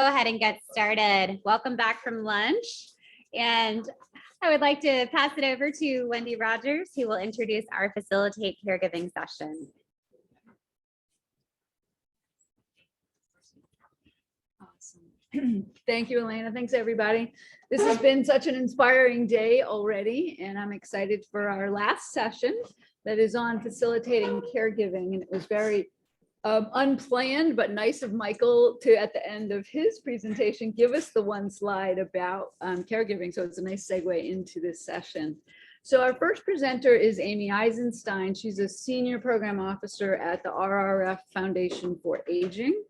Go ahead and get started. Welcome back from lunch. And I would like to pass it over to Wendy Rogers, who will introduce our Facilitate Caregiving session. Awesome. Thank you, Elena. Thanks, everybody. This has been such an inspiring day already, and I'm excited for our last session that is on facilitating caregiving. And it was very unplanned, but nice of Michael to, at the end of his presentation, give us the one slide about caregiving. So it's a nice segue into this session. So our first presenter is Amy Eisenstein. She's a senior program officer at the RRF Foundation for Aging.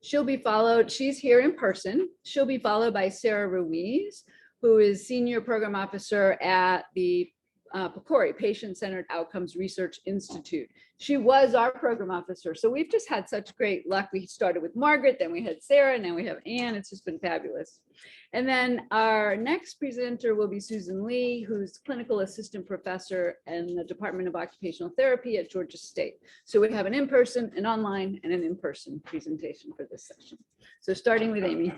She'll be followed, she's here in person. She'll be followed by Sarah Ruiz, who is senior program officer at the PCORI, Patient-Centered Outcomes Research Institute. She was our program officer. So we've just had such great luck. We started with Margaret, then we had Sarah, and now we have Anne. It's just been fabulous. And then our next presenter will be Susan Lee, who's clinical assistant professor in the Department of Occupational Therapy at Georgia State. So we have an in-person, an online, and an in-person presentation for this session. So starting with Amy.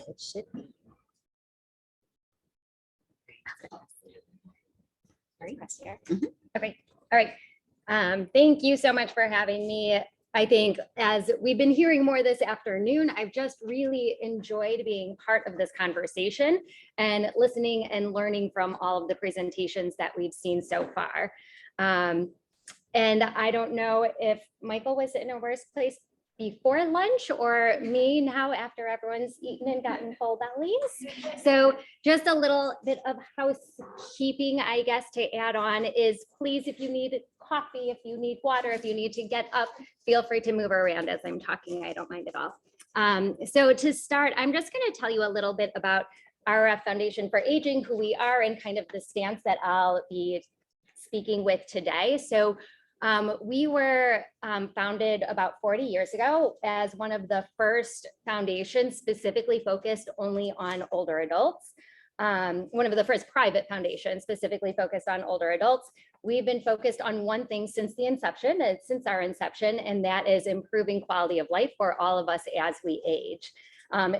It should be. Okay. All right. Thank you so much for having me. I think as we've been hearing more this afternoon, I've just really enjoyed being part of this conversation and listening and learning from all of the presentations that we've seen so far. And I don't know if Michael was in a worse place before lunch or me now after everyone's eaten and gotten full bellies. So just a little bit of housekeeping, I guess, to add on is please, if you need coffee, if you need water, if you need to get up, feel free to move around as I'm talking. I don't mind at all. So to start, I'm just going to tell you a little bit about RF Foundation for Aging, who we are, and kind of the stance that I'll be speaking with today. So we were founded about 40 years ago as one of the first foundations specifically focused only on older adults. One of the first private foundations specifically focused on older adults. We've been focused on one thing since our inception, and that is improving quality of life for all of us as we age.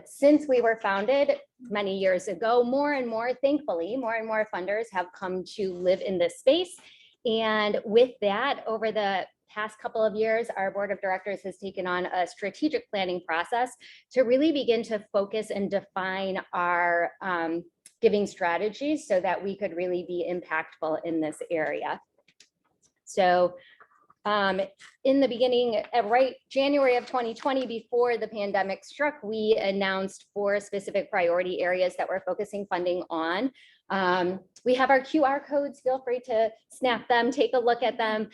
Since we were founded many years ago, more and more, thankfully, more and more funders have come to live in this space. And with that, over the past couple of years, our board of directors has taken on a strategic planning process to really begin to focus and define our giving strategies so that we could really be impactful in this area. So in the beginning, right, January of 2020, before the pandemic struck, we announced 4 specific priority areas that we're focusing funding on. We have our QR codes, feel free to snap them, take a look at them.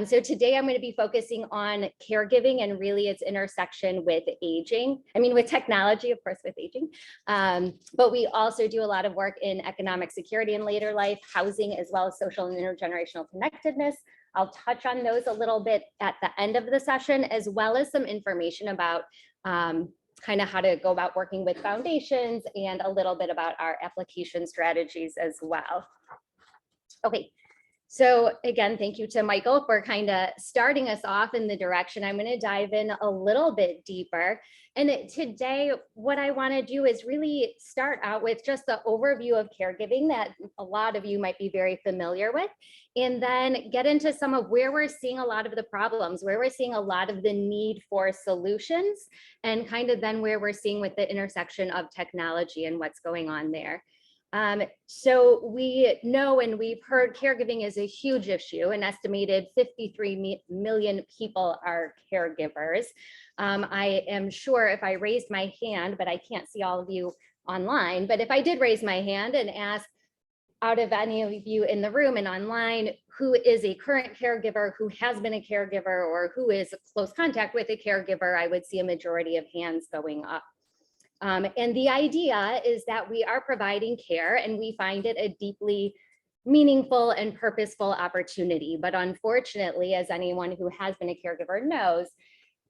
So today I'm going to be focusing on caregiving and really its intersection with aging. I mean, with technology, of course, with aging. But we also do a lot of work in economic security in later life, housing, as well as social and intergenerational connectedness. I'll touch on those a little bit at the end of the session, as well as some information about kind of how to go about working with foundations and a little bit about our application strategies as well. Okay, so again, thank you to Michael for kind of starting us off in the direction. I'm going to dive in a little bit deeper. And today, what I want to do is really start out with just the overview of caregiving that a lot of you might be very familiar with, and then get into some of where we're seeing a lot of the problems, where we're seeing a lot of the need for solutions, and kind of then where we're seeing with the intersection of technology and what's going on there. So we know and we've heard caregiving is a huge issue. An estimated 53 million people are caregivers. I am sure if I raised my hand, but I can't see all of you online, but if I did raise my hand and ask out of any of you in the room and online, who is a current caregiver, who has been a caregiver, or who is close contact with a caregiver, I would see a majority of hands going up. And the idea is that we are providing care and we find it a deeply meaningful and purposeful opportunity. But unfortunately, as anyone who has been a caregiver knows,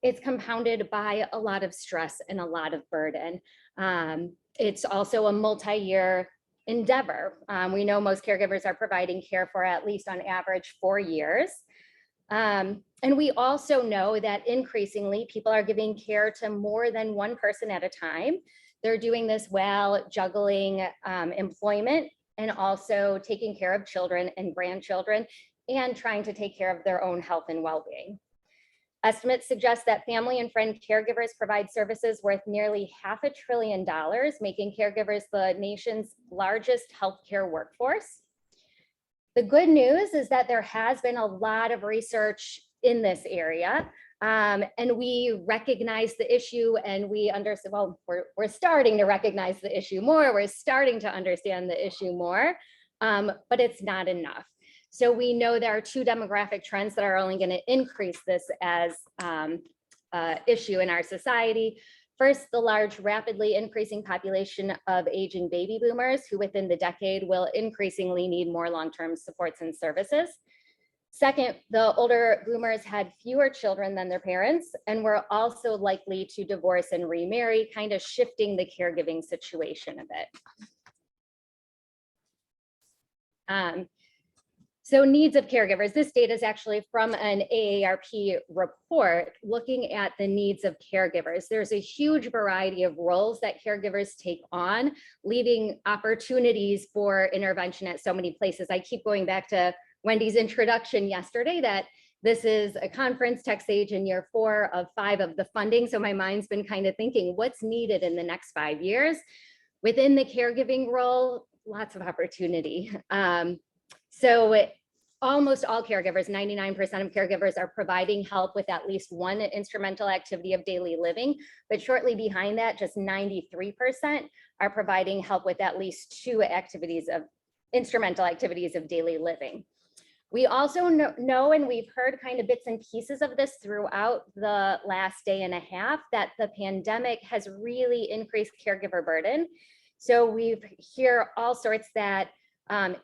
it's compounded by a lot of stress and a lot of burden. It's also a multi-year endeavor. We know most caregivers are providing care for at least on average 4 years. And we also know that increasingly people are giving care to more than one person at a time. They're doing this while juggling employment and also taking care of children and grandchildren and trying to take care of their own health and well-being. Estimates suggest that family and friend caregivers provide services worth nearly $500 billion, making caregivers the nation's largest healthcare workforce. The good news is that there has been a lot of research in this area, and we recognize the issue, and we understand, well, we're starting to recognize the issue more, we're starting to understand the issue more, but it's not enough. So we know there are 2 demographic trends that are only going to increase this as issue in our society. First, the large, rapidly increasing population of aging baby boomers who within the decade will increasingly need more long-term supports and services. Second, the older boomers had fewer children than their parents and were also likely to divorce and remarry, kind of shifting the caregiving situation a bit. So needs of caregivers. This data is actually from an AARP report looking at the needs of caregivers. There's a huge variety of roles that caregivers take on, leaving opportunities for intervention at so many places. I keep going back to Wendy's introduction yesterday that this is a conference, TechSAge, in year 4 of 5 of the funding. So my mind's been kind of thinking what's needed in the next 5 years. Within the caregiving role, lots of opportunity. So almost all caregivers, 99% of caregivers are providing help with at least one instrumental activity of daily living, but shortly behind that, just 93% are providing help with at least 2 instrumental activities of daily living. We also know, and we've heard kind of bits and pieces of this throughout the last day and a half, that the pandemic has really increased caregiver burden. So we hear all sorts that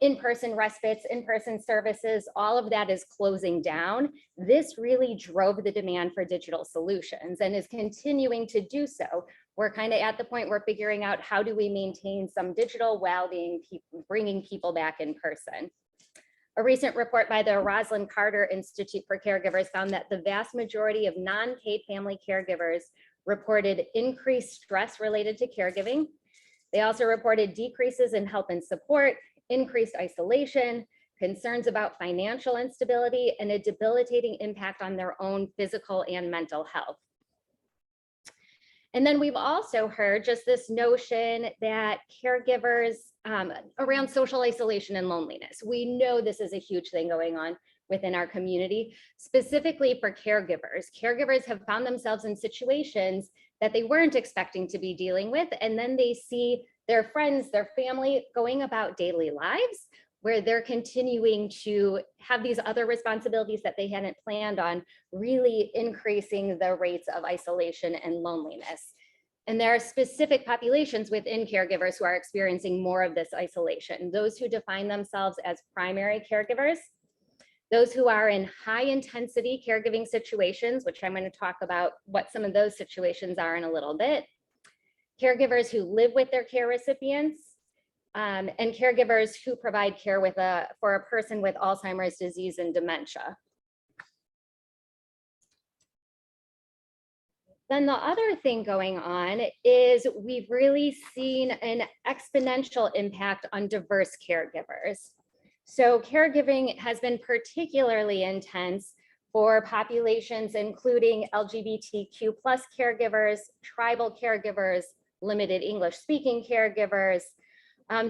in-person respites, in-person services, all of that is closing down. This really drove the demand for digital solutions and is continuing to do so. We're kind of at the point we're figuring out how do we maintain some digital while bringing people back in person. A recent report by the Rosalind Carter Institute for Caregivers found that the vast majority of non-paid family caregivers reported increased stress related to caregiving. They also reported decreases in help and support, increased isolation, concerns about financial instability, and a debilitating impact on their own physical and mental health. And then we've also heard just this notion that caregivers around social isolation and loneliness. We know this is a huge thing going on within our community, specifically for caregivers. Caregivers have found themselves in situations that they weren't expecting to be dealing with, and then they see their friends, their family going about daily lives where they're continuing to have these other responsibilities that they hadn't planned on, really increasing the rates of isolation and loneliness. And there are specific populations within caregivers who are experiencing more of this isolation. Those who define themselves as primary caregivers, those who are in high intensity caregiving situations, which I'm going to talk about what some of those situations are in a little bit, caregivers who live with their care recipients, and caregivers who provide care for a person with Alzheimer's disease and dementia. Then the other thing going on is we've really seen an exponential impact on diverse caregivers. So caregiving has been particularly intense for populations including LGBTQ+ caregivers, tribal caregivers, limited English speaking caregivers.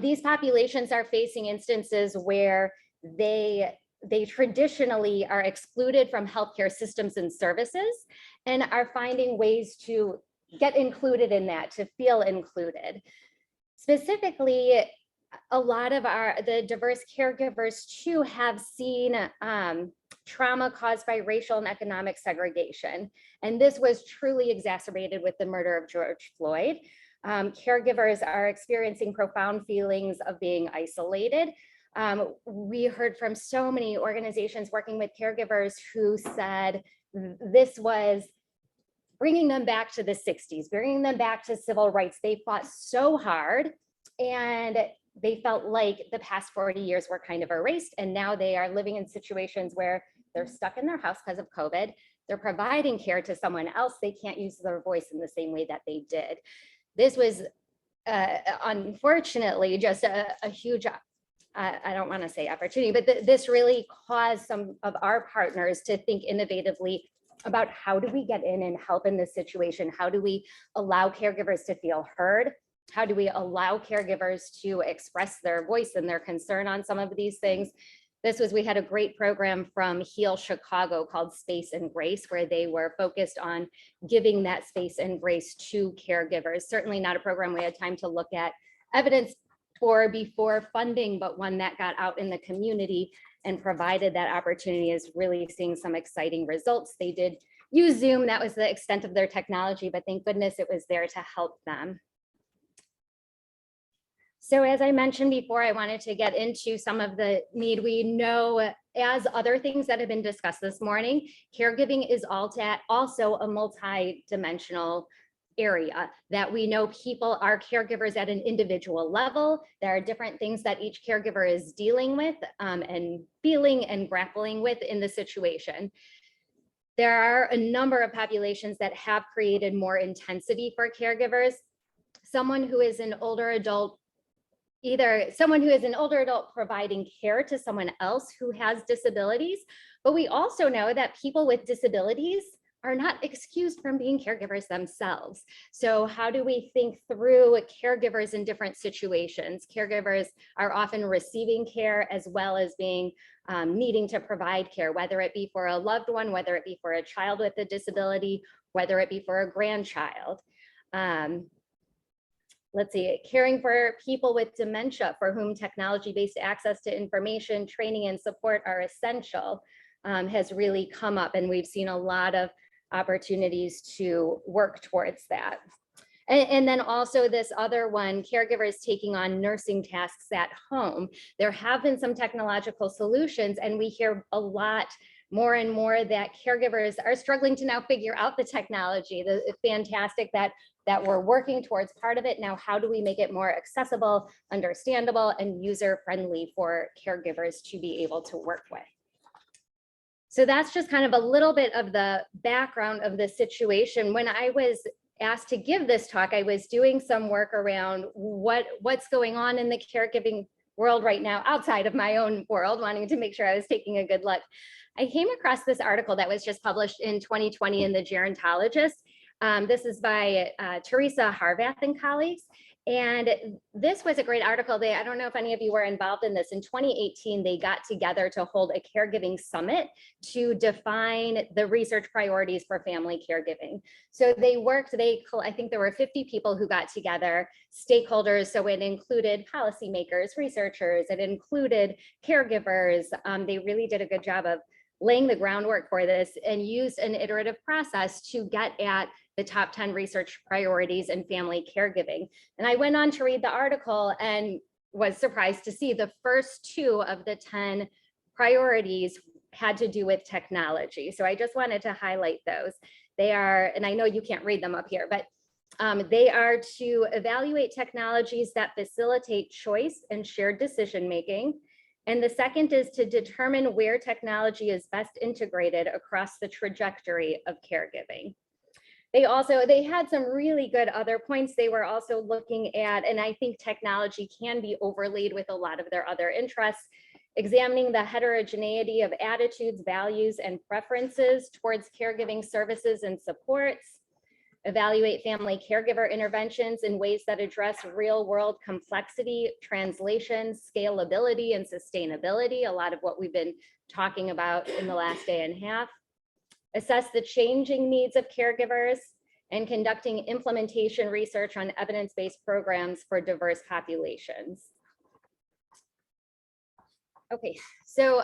These populations are facing instances where they traditionally are excluded from healthcare systems and services and are finding ways to get included in that, to feel included. Specifically, a lot of the diverse caregivers too have seen trauma caused by racial and economic segregation. And this was truly exacerbated with the murder of George Floyd. Caregivers are experiencing profound feelings of being isolated. We heard from so many organizations working with caregivers who said this was bringing them back to the 60s, bringing them back to civil rights. They fought so hard and they felt like the past 40 years were kind of erased. And now they are living in situations where they're stuck in their house because of COVID. They're providing care to someone else. They can't use their voice in the same way that they did. This was unfortunately just a huge, I don't want to say opportunity, but this really caused some of our partners to think innovatively about how do we get in and help in this situation? How do we allow caregivers to feel heard? How do we allow caregivers to express their voice and their concern on some of these things? We had a great program from Heal Chicago called Space and Grace, where they were focused on giving that space and grace to caregivers. Certainly not a program we had time to look at evidence for before funding, but one that got out in the community and provided that opportunity is really seeing some exciting results. They did use Zoom. That was the extent of their technology, but thank goodness it was there to help them. So as I mentioned before, I wanted to get into some of the need. We know, as other things that have been discussed this morning, caregiving is also a multi-dimensional area that we know people are caregivers at an individual level. There are different things that each caregiver is dealing with and feeling and grappling with in the situation. There are a number of populations that have created more intensity for caregivers. Someone who is an older adult, providing care to someone else who has disabilities, but we also know that people with disabilities are not excused from being caregivers themselves. So how do we think through caregivers in different situations? Caregivers are often receiving care as well as being needing to provide care, whether it be for a loved one, whether it be for a child with a disability, whether it be for a grandchild. Let's see, caring for people with dementia for whom technology-based access to information, training, and support are essential has really come up, and we've seen a lot of opportunities to work towards that. And then also this other one, caregivers taking on nursing tasks at home. There have been some technological solutions, and we hear a lot more and more that caregivers are struggling to now figure out the technology. It's fantastic that we're working towards part of it. Now, how do we make it more accessible, understandable, and user-friendly for caregivers to be able to work with? So that's just kind of a little bit of the background of the situation. When I was asked to give this talk, I was doing some work around what's going on in the caregiving world right now outside of my own world, wanting to make sure I was taking a good look. I came across this article that was just published in 2020 in the Gerontologist. This is by Teresa Harvath and colleagues. And this was a great article. I don't know if any of you were involved in this. In 2018, they got together to hold a caregiving summit to define the research priorities for family caregiving. So they worked, I think there were 50 people who got together, stakeholders. So it included policymakers, researchers, it included caregivers. They really did a good job of laying the groundwork for this and used an iterative process to get at the top 10 research priorities in family caregiving. And I went on to read the article and was surprised to see the first 2 of the 10 priorities had to do with technology. So I just wanted to highlight those. They are, and I know you can't read them up here, but they are to evaluate technologies that facilitate choice and shared decision-making. And the second is to determine where technology is best integrated across the trajectory of caregiving. They had some really good other points they were also looking at, and I think technology can be overlaid with a lot of their other interests, examining the heterogeneity of attitudes, values, and preferences towards caregiving services and supports, evaluate family caregiver interventions in ways that address real-world complexity, translation, scalability, and sustainability, a lot of what we've been talking about in the last day and a half, assess the changing needs of caregivers, and conducting implementation research on evidence-based programs for diverse populations. Okay, so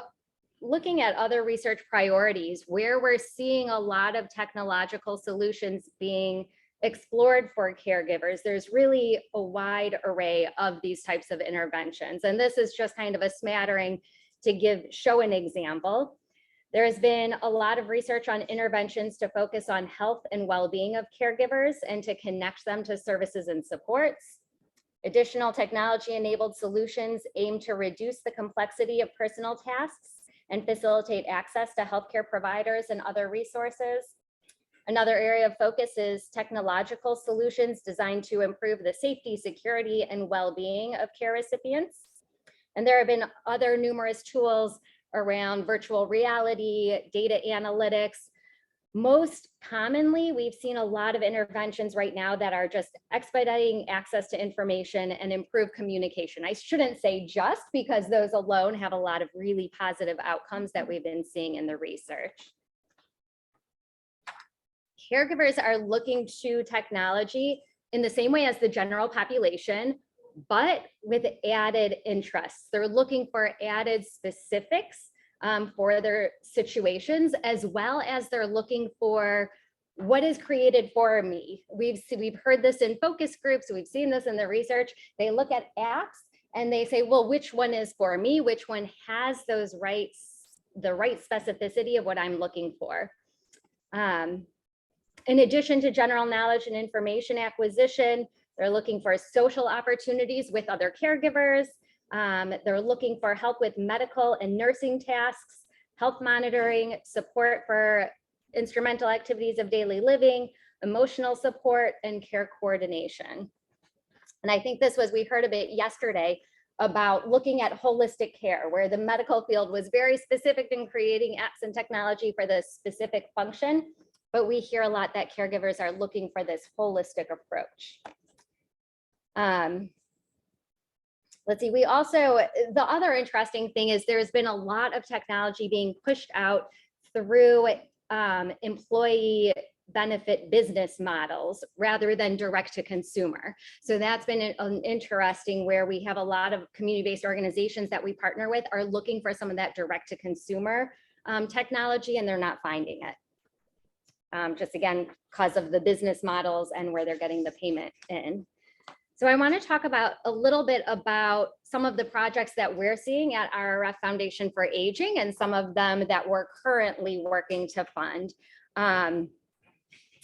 looking at other research priorities, where we're seeing a lot of technological solutions being explored for caregivers. There's really a wide array of these types of interventions. And this is just kind of a smattering to show an example. There has been a lot of research on interventions to focus on health and well-being of caregivers and to connect them to services and supports. Additional technology-enabled solutions aim to reduce the complexity of personal tasks and facilitate access to healthcare providers and other resources. Another area of focus is technological solutions designed to improve the safety, security, and well-being of care recipients. And there have been other numerous tools around virtual reality, data analytics. Most commonly, we've seen a lot of interventions right now that are just expediting access to information and improve communication. I shouldn't say just, because those alone have a lot of really positive outcomes that we've been seeing in the research. Caregivers are looking to technology in the same way as the general population, but with added interests. They're looking for added specifics for their situations, as well as they're looking for what is created for me. We've heard this in focus groups, we've seen this in the research. They look at apps and they say, well, which one is for me? Which one has those rights, the right specificity of what I'm looking for? In addition to general knowledge and information acquisition, they're looking for social opportunities with other caregivers. They're looking for help with medical and nursing tasks, health monitoring, support for instrumental activities of daily living, emotional support, and care coordination. And I think we heard a bit yesterday about looking at holistic care, where the medical field was very specific in creating apps and technology for the specific function. But we hear a lot that caregivers are looking for this holistic approach. Let's see, the other interesting thing is there's been a lot of technology being pushed out through employee benefit business models rather than direct to consumer. So that's been an interesting, where we have a lot of community-based organizations that we partner with are looking for some of that direct to consumer technology, and they're not finding it. Just again, because of the business models and where they're getting the payment in. So I want to talk about a little bit about some of the projects that we're seeing at RRF Foundation for Aging, and some of them that we're currently working to fund.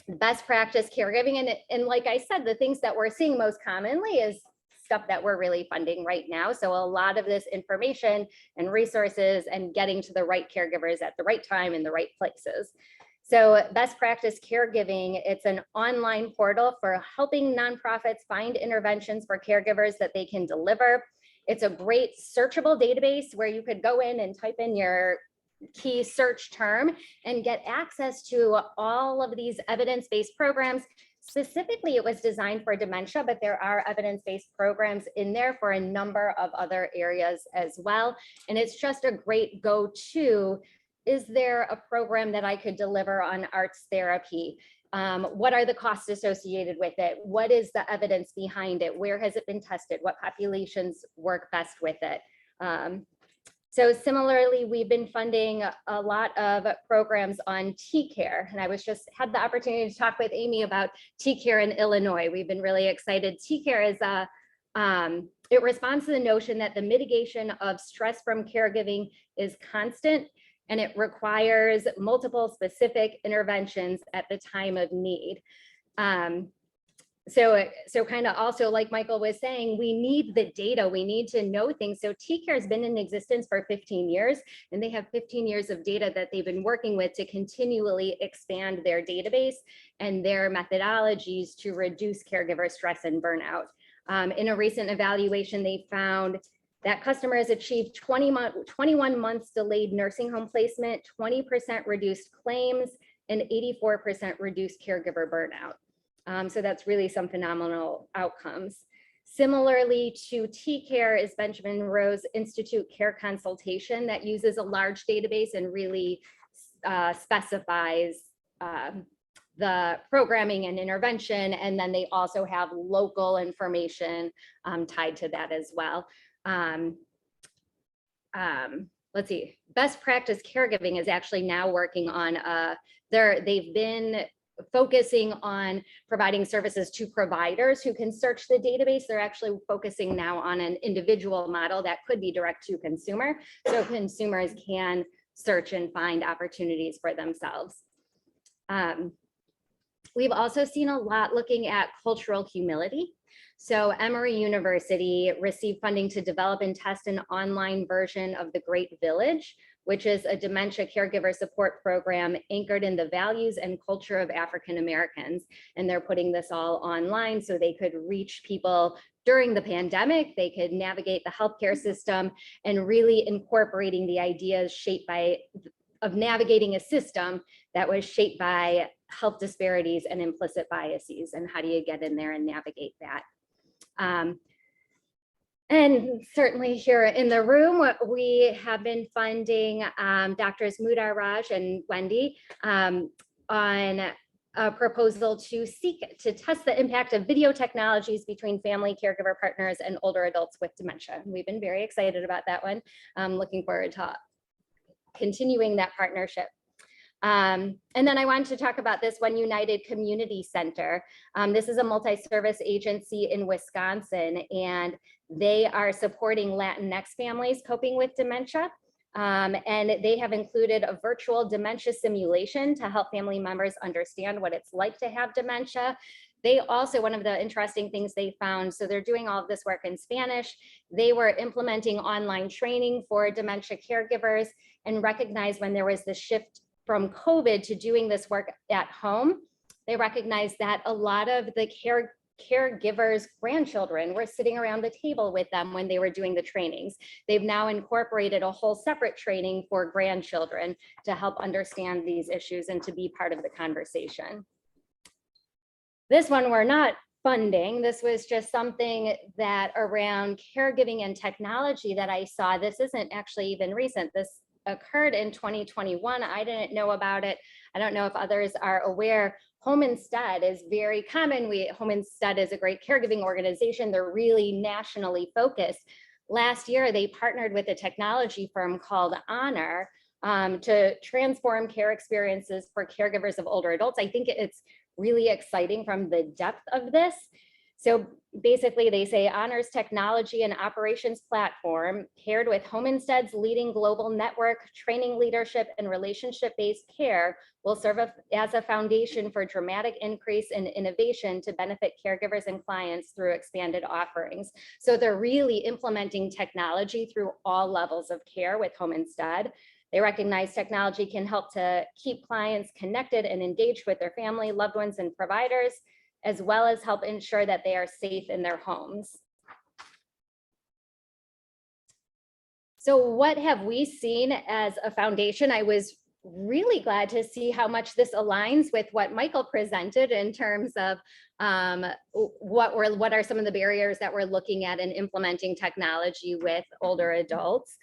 Best practice caregiving, and like I said, the things that we're seeing most commonly is stuff that we're really funding right now. So a lot of this information and resources and getting to the right caregivers at the right time in the right places. So Best Practice Caregiving, it's an online portal for helping nonprofits find interventions for caregivers that they can deliver. It's a great searchable database where you could go in and type in your key search term and get access to all of these evidence-based programs. Specifically, it was designed for dementia, but there are evidence-based programs in there for a number of other areas as well. And it's just a great go-to. Is there a program that I could deliver on arts therapy? What are the costs associated with it? What is the evidence behind it? Where has it been tested? What populations work best with it? So similarly, we've been funding a lot of programs on T-Care, and I had the opportunity to talk with Amy about T-Care in Illinois. We've been really excited. T-Care is it responds to the notion that the mitigation of stress from caregiving is constant, and it requires multiple specific interventions at the time of need. So kind of also, like Michael was saying, we need the data, we need to know things. So T-Care has been in existence for 15 years, and they have 15 years of data that they've been working with to continually expand their database and their methodologies to reduce caregiver stress and burnout. In a recent evaluation, they found that customers achieved 21 months delayed nursing home placement, 20% reduced claims, and 84% reduced caregiver burnout. So that's really some phenomenal outcomes. Similarly to T-Care is Benjamin Rose Institute Care Consultation that uses a large database and really specifies the programming and intervention. And then they also have local information tied to that as well. Let's see, Best Practice Caregiving is actually now working on they've been focusing on providing services to providers who can search the database. They're actually focusing now on an individual model that could be direct to consumer, so consumers can search and find opportunities for themselves. We've also seen a lot looking at cultural humility. So Emory University received funding to develop and test an online version of The Great Village, which is a dementia caregiver support program anchored in the values and culture of African Americans. And they're putting this all online so they could reach people during the pandemic, they could navigate the healthcare system, and really incorporating the ideas of navigating a system that was shaped by health disparities and implicit biases, and how do you get in there and navigate that. And certainly here in the room, we have been funding Drs. Mudar Raj and Wendy on a proposal to test the impact of video technologies between family caregiver partners and older adults with dementia. We've been very excited about that one. Looking forward to continuing that partnership. And then I wanted to talk about this One United Community Center. This is a multi-service agency in Wisconsin, and they are supporting Latinx families coping with dementia. And they have included a virtual dementia simulation to help family members understand what it's like to have dementia. They also, one of the interesting things they found, so they're doing all of this work in Spanish, they were implementing online training for dementia caregivers and recognized when there was the shift from COVID to doing this work at home, they recognized that a lot of the caregivers' grandchildren were sitting around the table with them when they were doing the trainings. They've now incorporated a whole separate training for grandchildren to help understand these issues and to be part of the conversation. This one we're not funding. This was just something that around caregiving and technology that I saw. This isn't actually even recent. This occurred in 2021. I didn't know about it. I don't know if others are aware. Home Instead is very common. Home Instead is a great caregiving organization. They're really nationally focused. Last year, they partnered with a technology firm called Honor to transform care experiences for caregivers of older adults. I think it's really exciting from the depth of this. So basically they say Honor's technology and operations platform paired with Home Instead's leading global network, training leadership and relationship-based care will serve as a foundation for dramatic increase in innovation to benefit caregivers and clients through expanded offerings. So they're really implementing technology through all levels of care with Home Instead. They recognize technology can help to keep clients connected and engaged with their family, loved ones, and providers, as well as help ensure that they are safe in their homes. So what have we seen as a foundation? I was really glad to see how much this aligns with what Michael presented in terms of what are some of the barriers that we're looking at in implementing technology with older adults.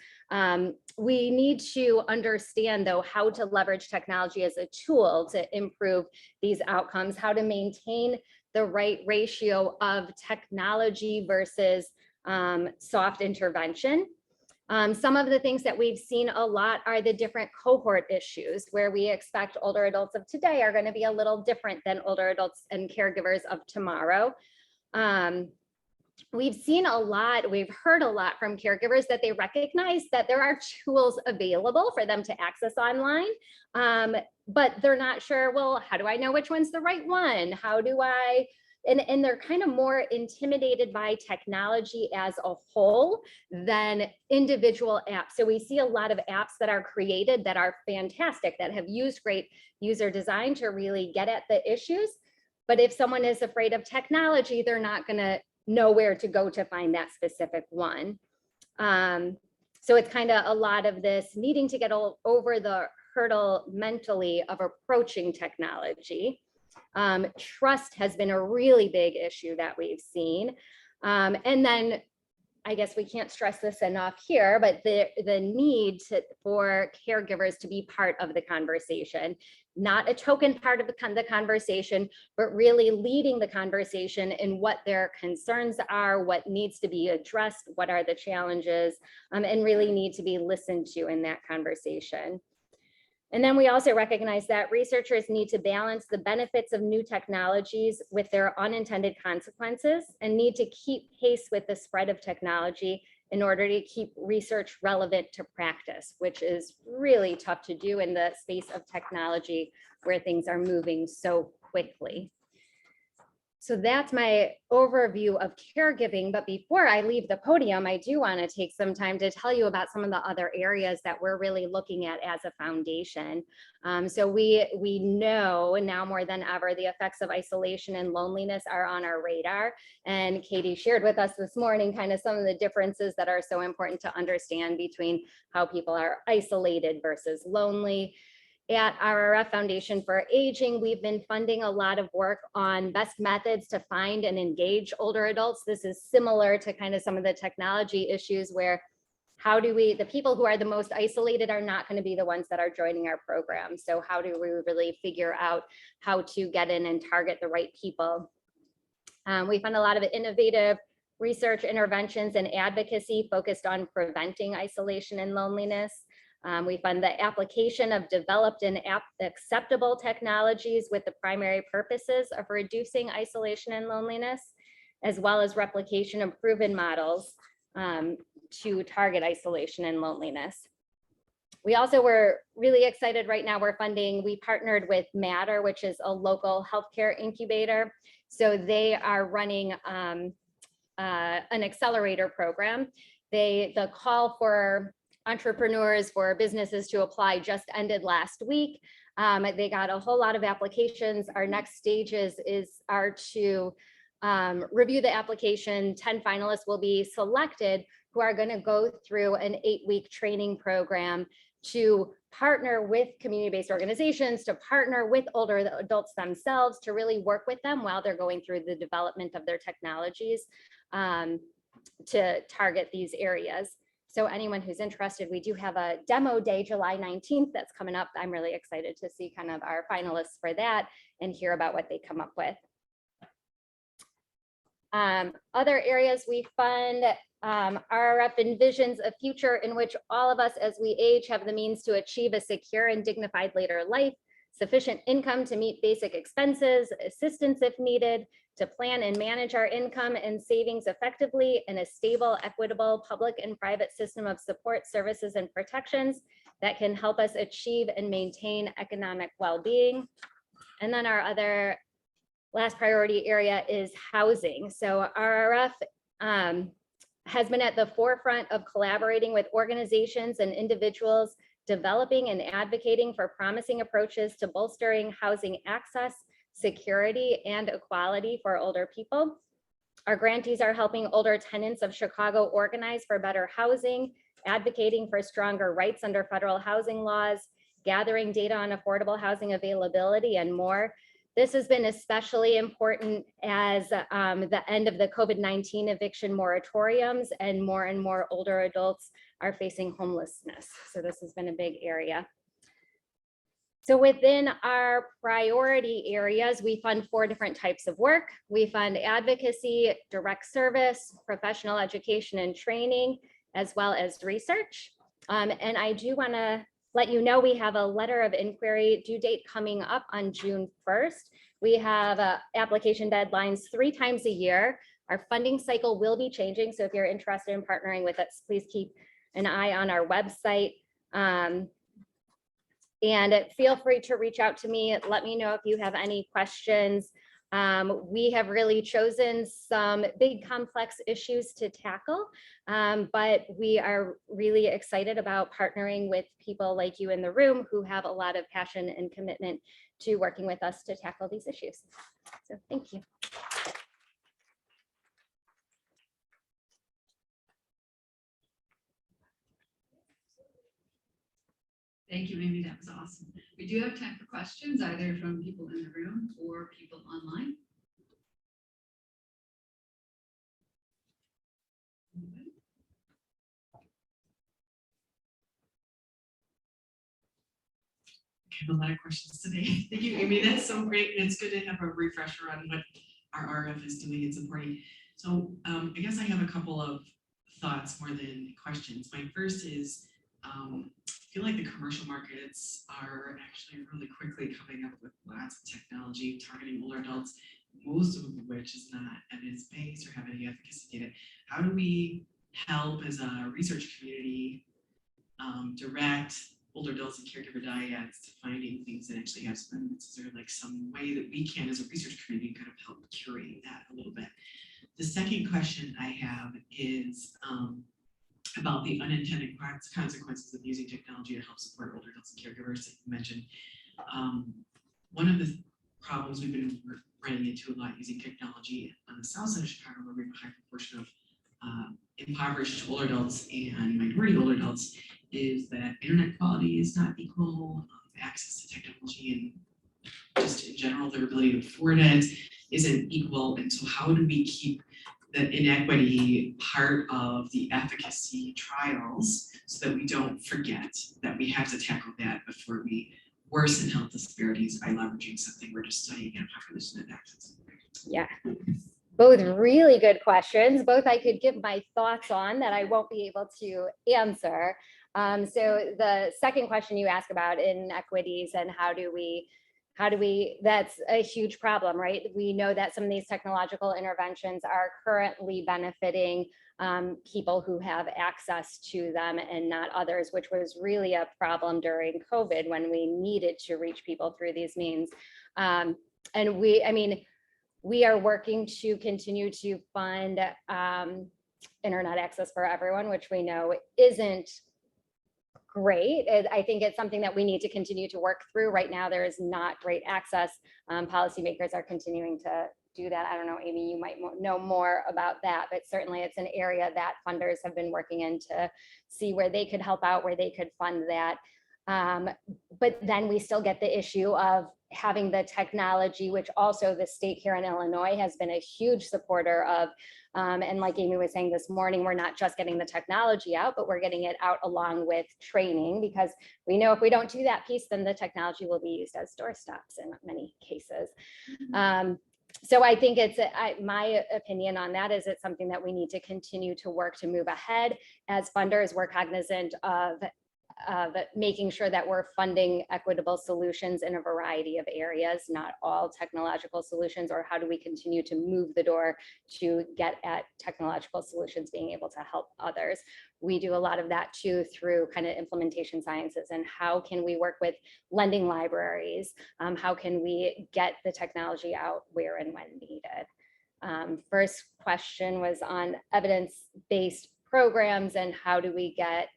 We need to understand, though, how to leverage technology as a tool to improve these outcomes, how to maintain the right ratio of technology versus soft intervention. Some of the things that we've seen a lot are the different cohort issues, where we expect older adults of today are going to be a little different than older adults and caregivers of tomorrow. We've seen a lot, we've heard a lot from caregivers that they recognize that there are tools available for them to access online, but they're not sure, well, how do I know which one's the right one? How do I, and they're kind of more intimidated by technology as a whole than individual apps. So we see a lot of apps that are created that are fantastic, that have used great user design to really get at the issues. But if someone is afraid of technology, they're not going to know where to go to find that specific one. So it's kind of a lot of this needing to get over the hurdle mentally of approaching technology. Trust has been a really big issue that we've seen. And then I guess we can't stress this enough here, but the need for caregivers to be part of the conversation, not a token part of the conversation, but really leading the conversation in what their concerns are, what needs to be addressed, what are the challenges, and really need to be listened to in that conversation. And then we also recognize that researchers need to balance the benefits of new technologies with their unintended consequences and need to keep pace with the spread of technology in order to keep research relevant to practice, which is really tough to do in the space of technology where things are moving so quickly. So that's my overview of caregiving. But before I leave the podium, I do want to take some time to tell you about some of the other areas that we're really looking at as a foundation. So we know now more than ever, the effects of isolation and loneliness are on our radar. And Katie shared with us this morning kind of some of the differences that are so important to understand between how people are isolated versus lonely. At RRF Foundation for Aging, we've been funding a lot of work on best methods to find and engage older adults. This is similar to kind of some of the technology issues where the people who are the most isolated are not going to be the ones that are joining our program. So how do we really figure out how to get in and target the right people? We fund a lot of innovative research interventions and advocacy focused on preventing isolation and loneliness. We fund the application of developed and acceptable technologies with the primary purposes of reducing isolation and loneliness, as well as replication of proven models to target isolation and loneliness. We also were really excited right now, we partnered with Matter, which is a local healthcare incubator. So they are running an accelerator program. The call for entrepreneurs, for businesses to apply just ended last week. They got a whole lot of applications. Our next stages are to review the application. 10 finalists will be selected who are going to go through an 8-week training program to partner with community-based organizations, to partner with older adults themselves, to really work with them while they're going through the development of their technologies to target these areas. So anyone who's interested, we do have a demo day, July 19th, that's coming up. I'm really excited to see kind of our finalists for that and hear about what they come up with. Other areas we fund, RRF envisions a future in which all of us as we age have the means to achieve a secure and dignified later life, sufficient income to meet basic expenses, assistance if needed, to plan and manage our income and savings effectively, and a stable, equitable public and private system of support, services, and protections that can help us achieve and maintain economic well-being. And then our other last priority area is housing. So RRF has been at the forefront of collaborating with organizations and individuals developing and advocating for promising approaches to bolstering housing access, security, and equality for older people. Our grantees are helping older tenants of Chicago organize for better housing, advocating for stronger rights under federal housing laws, gathering data on affordable housing availability, and more. This has been especially important as the end of the COVID-19 eviction moratoriums and more older adults are facing homelessness. So this has been a big area. So within our priority areas, we fund 4 different types of work. We fund advocacy, direct service, professional education and training, as well as research. And I do want to let you know we have a letter of inquiry due date coming up on June 1st. We have application deadlines 3 times a year. Our funding cycle will be changing. So if you're interested in partnering with us, please keep an eye on our website. And feel free to reach out to me. Let me know if you have any questions. We have really chosen some big complex issues to tackle, but we are really excited about partnering with people like you in the room who have a lot of passion and commitment to working with us to tackle these issues. So thank you. Thank you, Amy. That was awesome. We do have time for questions, either from people in the room or people online. I have a lot of questions today. Thank you, Amy. That's so great. And it's good to have a refresher on what our RF is doing and supporting. So I guess I have a couple of thoughts more than questions. My first is, feel like the commercial markets are actually really quickly coming up with lots of technology targeting older adults, most of which is not evidence-based or have any efficacy data. How do we help as a research community direct older adults and caregiver dyads to finding things that actually have some evidence? Is there like some way that we can as a research community kind of help curate that a little bit? The second question I have is about the unintended consequences of using technology to help support older adults and caregivers that you mentioned. One of the problems we've been running into a lot using technology on the south side of Chicago, where we have a high proportion of impoverished older adults and minority older adults, is that internet quality is not equal, access to technology and just in general their ability to afford it isn't equal. And so how do we keep the inequity part of the efficacy trials so that we don't forget that we have to tackle that before we worsen health disparities by leveraging something we're just studying in population indexes? Yeah, both really good questions. Both I could give my thoughts on that I won't be able to answer. So the second question you ask about inequities and how do we, that's a huge problem, right? We know that some of these technological interventions are currently benefiting people who have access to them and not others, which was really a problem during COVID when we needed to reach people through these means. And we are working to continue to fund internet access for everyone, which we know isn't great. I think it's something that we need to continue to work through. Right now, there is not great access. Policymakers are continuing to do that. I don't know, Amy, you might know more about that, but certainly it's an area that funders have been working in to see where they could help out, where they could fund that. But then we still get the issue of having the technology, which also the state here in Illinois has been a huge supporter of. And like Amy was saying this morning, we're not just getting the technology out, but we're getting it out along with training, because we know if we don't do that piece, then the technology will be used as doorstops in many cases. So I think it's, my opinion on that is it's something that we need to continue to work to move ahead. As funders, we're cognizant of making sure that we're funding equitable solutions in a variety of areas, not all technological solutions, or how do we continue to move the door to get at technological solutions being able to help others. We do a lot of that too through kind of implementation sciences, and how can we work with lending libraries? How can we get the technology out where and when needed? First question was on evidence-based programs and how do we get.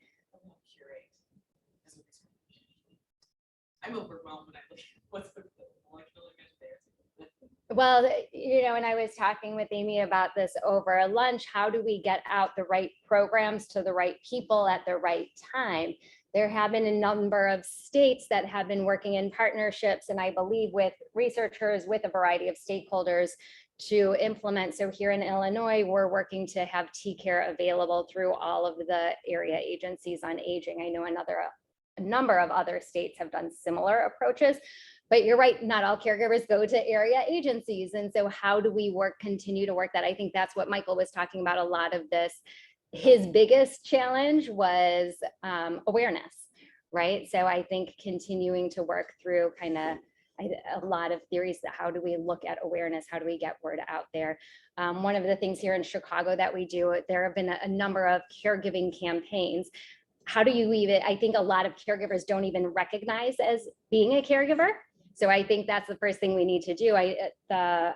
I'm overwhelmed when I look at what's the molecular there. Well, you know, and I was talking with Amy about this over lunch. How do we get out the right programs to the right people at the right time? There have been a number of states that have been working in partnerships, and I believe with researchers, with a variety of stakeholders to implement. So here in Illinois, we're working to have T-Care available through all of the area agencies on aging. I know a number of other states have done similar approaches, but you're right, not all caregivers go to area agencies. And so how do we continue to work that? I think that's what Michael was talking about a lot of this. His biggest challenge was awareness, right? So I think continuing to work through kind of a lot of theories that how do we look at awareness? How do we get word out there? One of the things here in Chicago that we do, there have been a number of caregiving campaigns. How do you even, I think a lot of caregivers don't even recognize as being a caregiver. So I think that's the first thing we need to do. The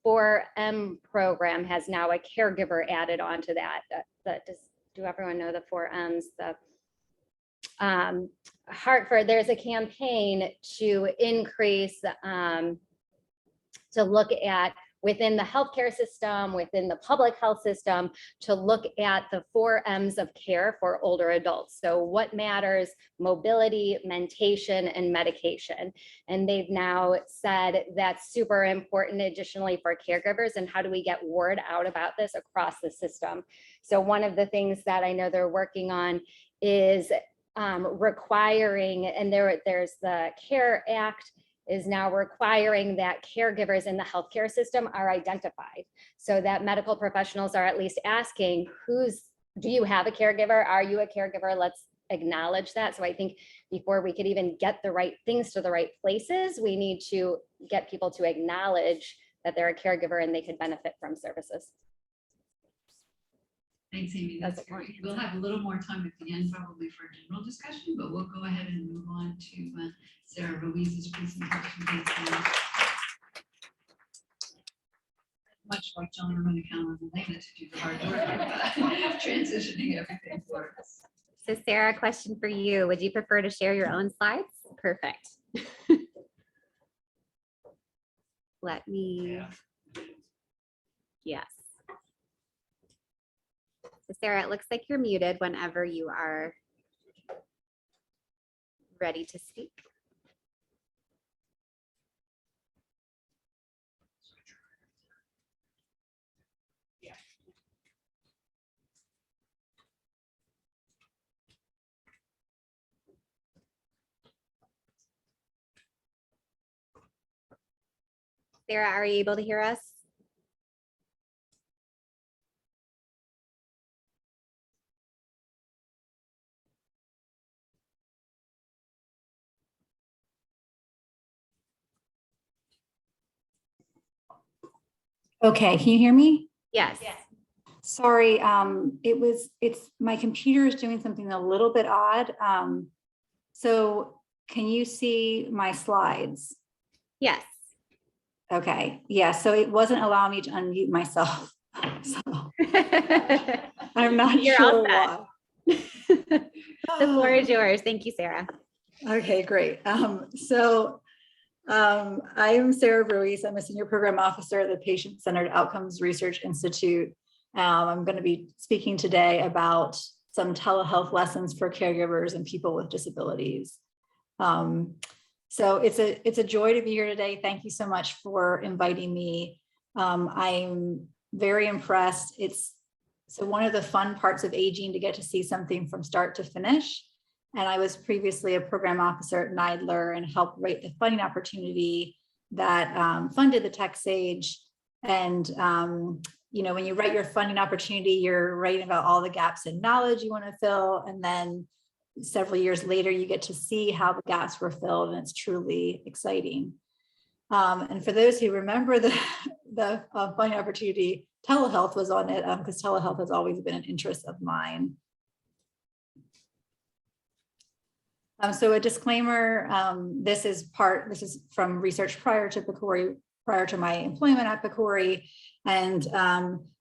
4M program has now a caregiver added onto that. Do everyone know the 4Ms? The Hartford, there's a campaign to increase, to look at within the healthcare system, within the public health system, to look at the 4 M's of care for older adults. So what matters: mobility, mentation, and medication. And they've now said that's super important additionally for caregivers. And how do we get word out about this across the system? So one of the things that I know they're working on is requiring, and there's the CARE Act, is now requiring that caregivers in the healthcare system are identified, so that medical professionals are at least asking who's do you have a caregiver? Are you a caregiver? Let's acknowledge that. So I think before we could even get the right things to the right places, we need to get people to acknowledge that they're a caregiver and they could benefit from services. Thanks, Amy. That's great. We'll have a little more time at the end probably for a general discussion, but we'll go ahead and move on to Sarah Ruiz's presentation. Thanks, much like John, I'm going to count on Elena to do the hard work of transitioning everything for us. So Sarah, question for you. Would you prefer to share your own slides? Perfect. Let me, yes. So Sarah, it looks like you're muted whenever you are ready to speak. Sarah, are you able to hear us? Okay, can you hear me? Yes. Sorry, it's my computer is doing something a little bit odd. So can you see my slides? Yes. Okay, yeah, so it wasn't allowing me to unmute myself. So I'm not You're sure all why. The floor is yours. Thank you, Sarah. Okay, great. I am Sarah Ruiz. I'm a senior program officer at the Patient-Centered Outcomes Research Institute. I'm going to be speaking today about some telehealth lessons for caregivers and people with disabilities. So it's a joy to be here today. Thank you so much for inviting me. I'm very impressed. So one of the fun parts of aging to get to see something from start to finish. And I was previously a program officer at NIDLR and helped write the funding opportunity that funded the TechSAge. And you know, when you write your funding opportunity, you're writing about all the gaps in knowledge you want to fill. And then several years later, you get to see how the gaps were filled, and it's truly exciting. And for those who remember the funding opportunity, telehealth was on it because telehealth has always been an interest of mine. So a disclaimer, this is from research prior to PCORI, prior to my employment at PCORI. And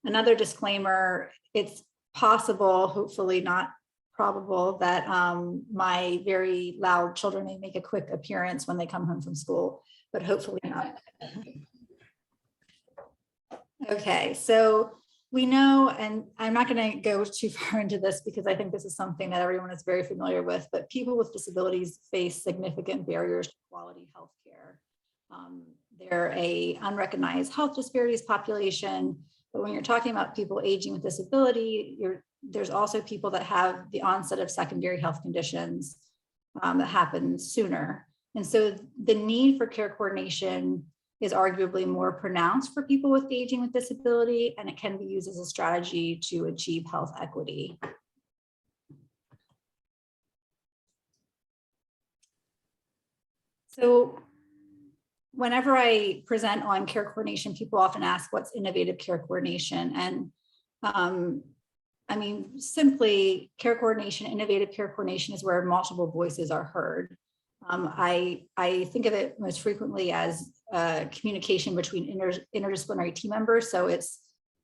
another disclaimer, it's possible, hopefully not probable, that my very loud children may make a quick appearance when they come home from school, but hopefully not. Okay, so we know, and I'm not going to go too far into this because I think this is something that everyone is very familiar with, but people with disabilities face significant barriers to quality health care. They're an unrecognized health disparities population, but when you're talking about people aging with disability, there's also people that have the onset of secondary health conditions that happen sooner. And so the need for care coordination is arguably more pronounced for people with aging with disability, and it can be used as a strategy to achieve health equity. So whenever I present on care coordination, people often ask what's innovative care coordination. And I mean, simply care coordination, innovative care coordination is where multiple voices are heard. I think of it most frequently as communication between interdisciplinary team members. So it's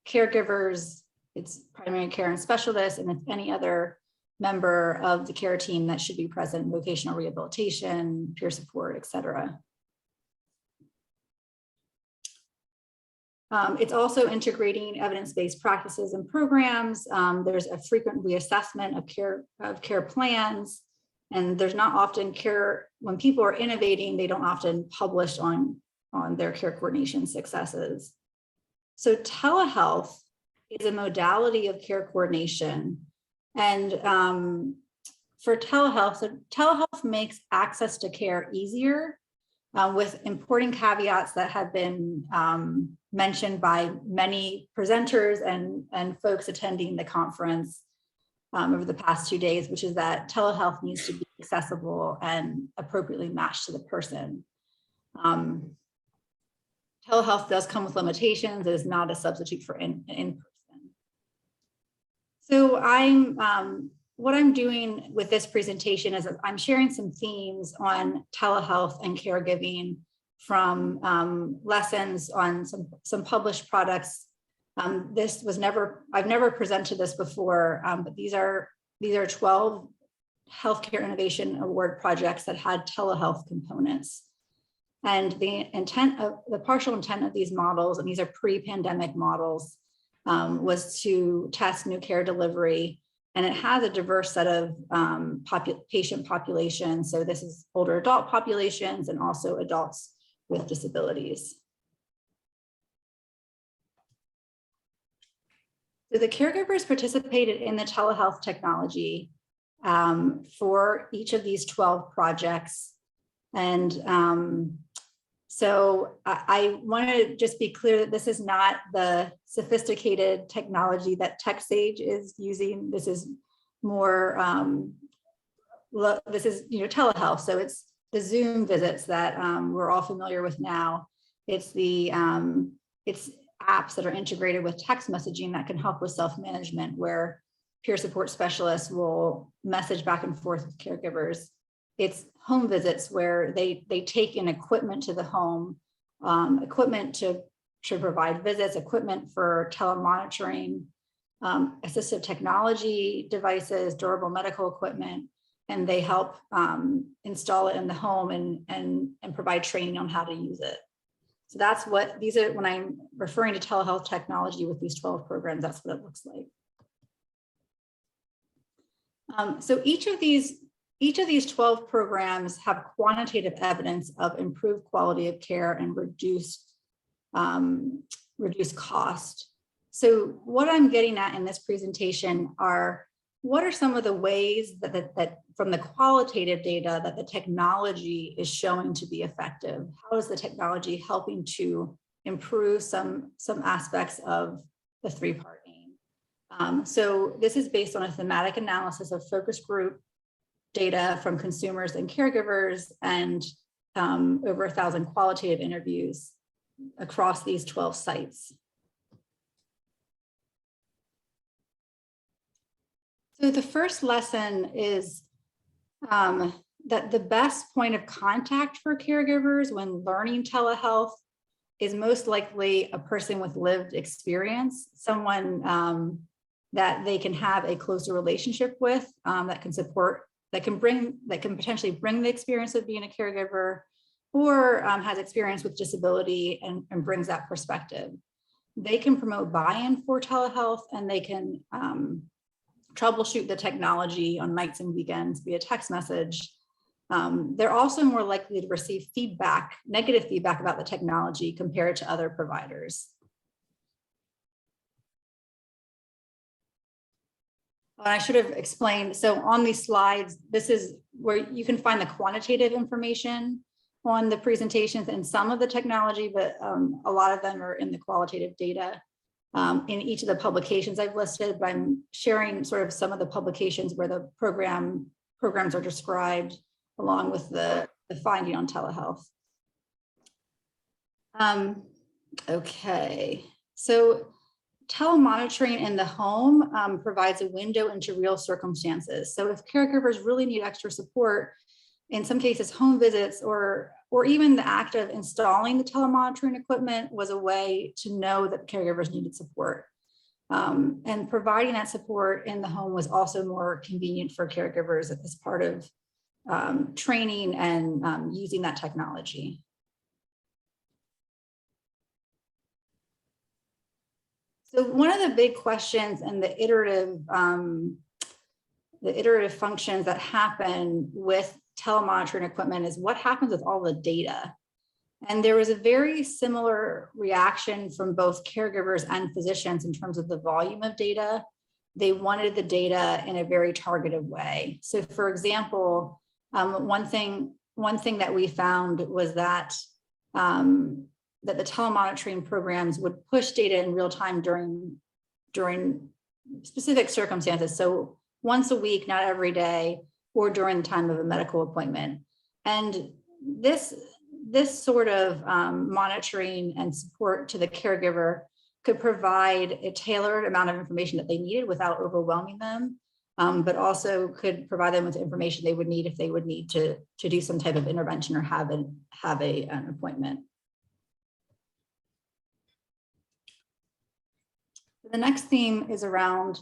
caregivers, it's primary care and specialists, and it's any other member of the care team that should be present, vocational rehabilitation, peer support, et cetera. It's also integrating evidence-based practices and programs. There's a frequent reassessment of care plans, and there's not often care, when people are innovating, they don't often publish on their care coordination successes. So telehealth is a modality of care coordination. And for telehealth, so telehealth makes access to care easier with important caveats that have been mentioned by many presenters and folks attending the conference. over the past 2 days, which is that telehealth needs to be accessible and appropriately matched to the person. Telehealth does come with limitations. It is not a substitute for in-person. So what I'm doing with this presentation is I'm sharing some themes on telehealth and caregiving from lessons on some published products. I've never presented this before, but these are 12 Healthcare Innovation Award projects that had telehealth components. And the partial intent of these models, and these are pre-pandemic models, was to test new care delivery. And it has a diverse set of patient populations. So this is older adult populations and also adults with disabilities. So the caregivers participated in the telehealth technology for each of these 12 projects. And so I want to just be clear that this is not the sophisticated technology that TechSAge is using. This is more, this is telehealth. So it's the Zoom visits that we're all familiar with now. It's it's apps that are integrated with text messaging that can help with self-management, where peer support specialists will message back and forth with caregivers. It's home visits where they take in equipment to the home, equipment to provide visits, equipment for telemonitoring, assistive technology devices, durable medical equipment, and they help install it in the home and provide training on how to use it. So that's what these are. When I'm referring to telehealth technology with these 12 programs, that's what it looks like. So each of these 12 programs have quantitative evidence of improved quality of care and reduced cost. So what I'm getting at in this presentation are, what are some of the ways that from the qualitative data that the technology is showing to be effective? How is the technology helping to improve some aspects of the 3-part aim? So this is based on a thematic analysis of focus group data from consumers and caregivers, and over 1,000 qualitative interviews across these 12 sites. So the first lesson is that the best point of contact for caregivers when learning telehealth is most likely a person with lived experience, someone that they can have a closer relationship with, that can support, that can potentially bring the experience of being a caregiver, or has experience with disability and brings that perspective. They can promote buy-in for telehealth, and they can troubleshoot the technology on nights and weekends via text message. They're also more likely to receive feedback, negative feedback about the technology compared to other providers. I should have explained, so on these slides, this is where you can find the quantitative information on the presentations and some of the technology, but a lot of them are in the qualitative data. In each of the publications I've listed, but I'm sharing sort of some of the publications where the programs are described along with the finding on telehealth. Okay, so telemonitoring in the home provides a window into real circumstances. So if caregivers really need extra support, in some cases home visits or even the act of installing the telemonitoring equipment was a way to know that caregivers needed support. And providing that support in the home was also more convenient for caregivers as part of training and using that technology. So one of the big questions and the iterative functions that happen with telemonitoring equipment is what happens with all the data. And there was a very similar reaction from both caregivers and physicians in terms of the volume of data. They wanted the data in a very targeted way. So for example, one thing that we found was that that the telemonitoring programs would push data in real time during specific circumstances. So once a week, not every day, or during the time of a medical appointment. And this sort of monitoring and support to the caregiver could provide a tailored amount of information that they needed without overwhelming them, but also could provide them with the information they would need if they would need to do some type of intervention or have an appointment. The next theme is around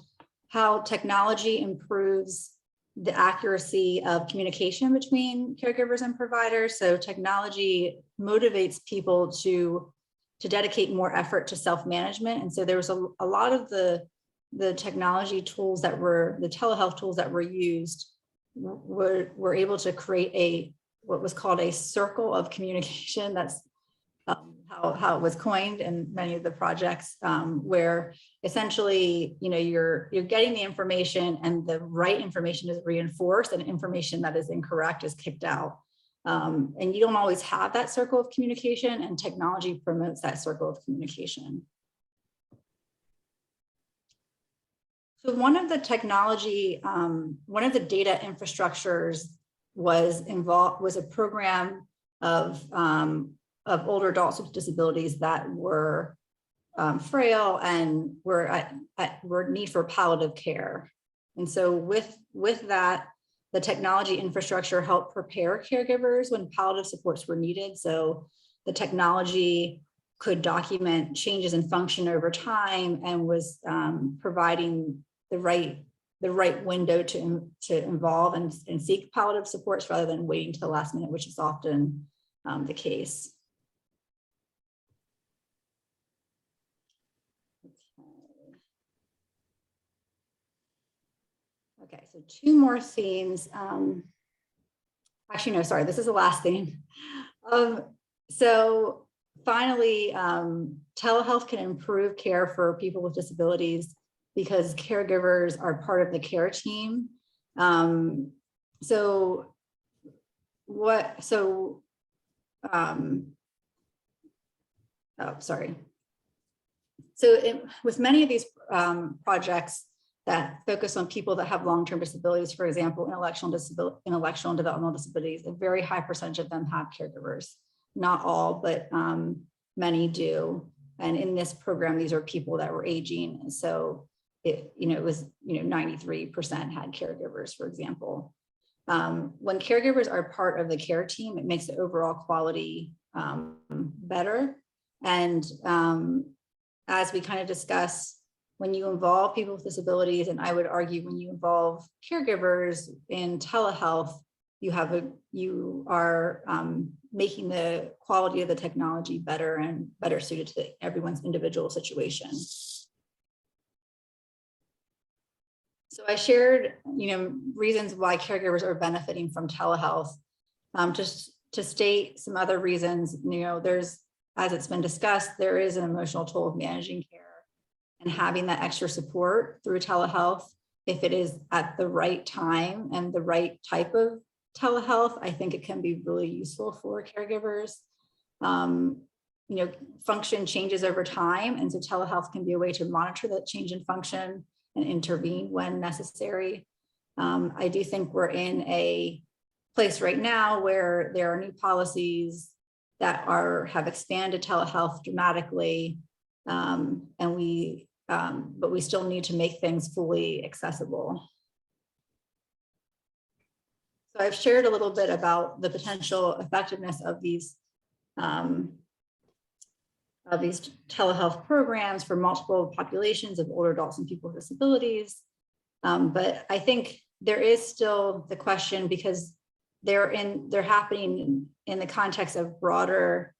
how technology improves the accuracy of communication between caregivers and providers. So technology motivates people to dedicate more effort to self-management. And so there was a lot of the technology tools that were, the telehealth tools that were used were able to create what was called a circle of communication. That's how it was coined in many of the projects, where essentially, you're getting the information and the right information is reinforced and information that is incorrect is kicked out. And you don't always have that circle of communication, and technology promotes that circle of communication. So one of the technology, one of the data infrastructures was a program of older adults with disabilities that were frail and were need for palliative care. And so with that, the technology infrastructure helped prepare caregivers when palliative supports were needed. So the technology could document changes in function over time and was providing the right window to involve and seek palliative supports rather than waiting to the last minute, which is often the case. Okay, so two more themes. Actually, no, sorry, this is the last theme. So finally, telehealth can improve care for people with disabilities because caregivers are part of the care team. With many of these projects that focus on people that have long-term disabilities, for example, intellectual and developmental disabilities, a very high percentage of them have caregivers. Not all, but many do. And in this program, these are people that were aging. And so it was 93% had caregivers, for example. When caregivers are part of the care team, it makes the overall quality better. And as we kind of discussed, when you involve people with disabilities, and I would argue when you involve caregivers in telehealth, you are making the quality of the technology better and better suited to everyone's individual situation. So I shared, reasons why caregivers are benefiting from telehealth. Just to state some other reasons, there's, as it's been discussed, there is an emotional toll of managing care. And having that extra support through telehealth, if it is at the right time and the right type of telehealth, I think it can be really useful for caregivers. Function changes over time, and so telehealth can be a way to monitor that change in function and intervene when necessary. I do think we're in a place right now where there are new policies that have expanded telehealth dramatically, but we still need to make things fully accessible. So I've shared a little bit about the potential effectiveness of these telehealth programs for multiple populations of older adults and people with disabilities. But I think there is still the question, because they're happening in the context of broader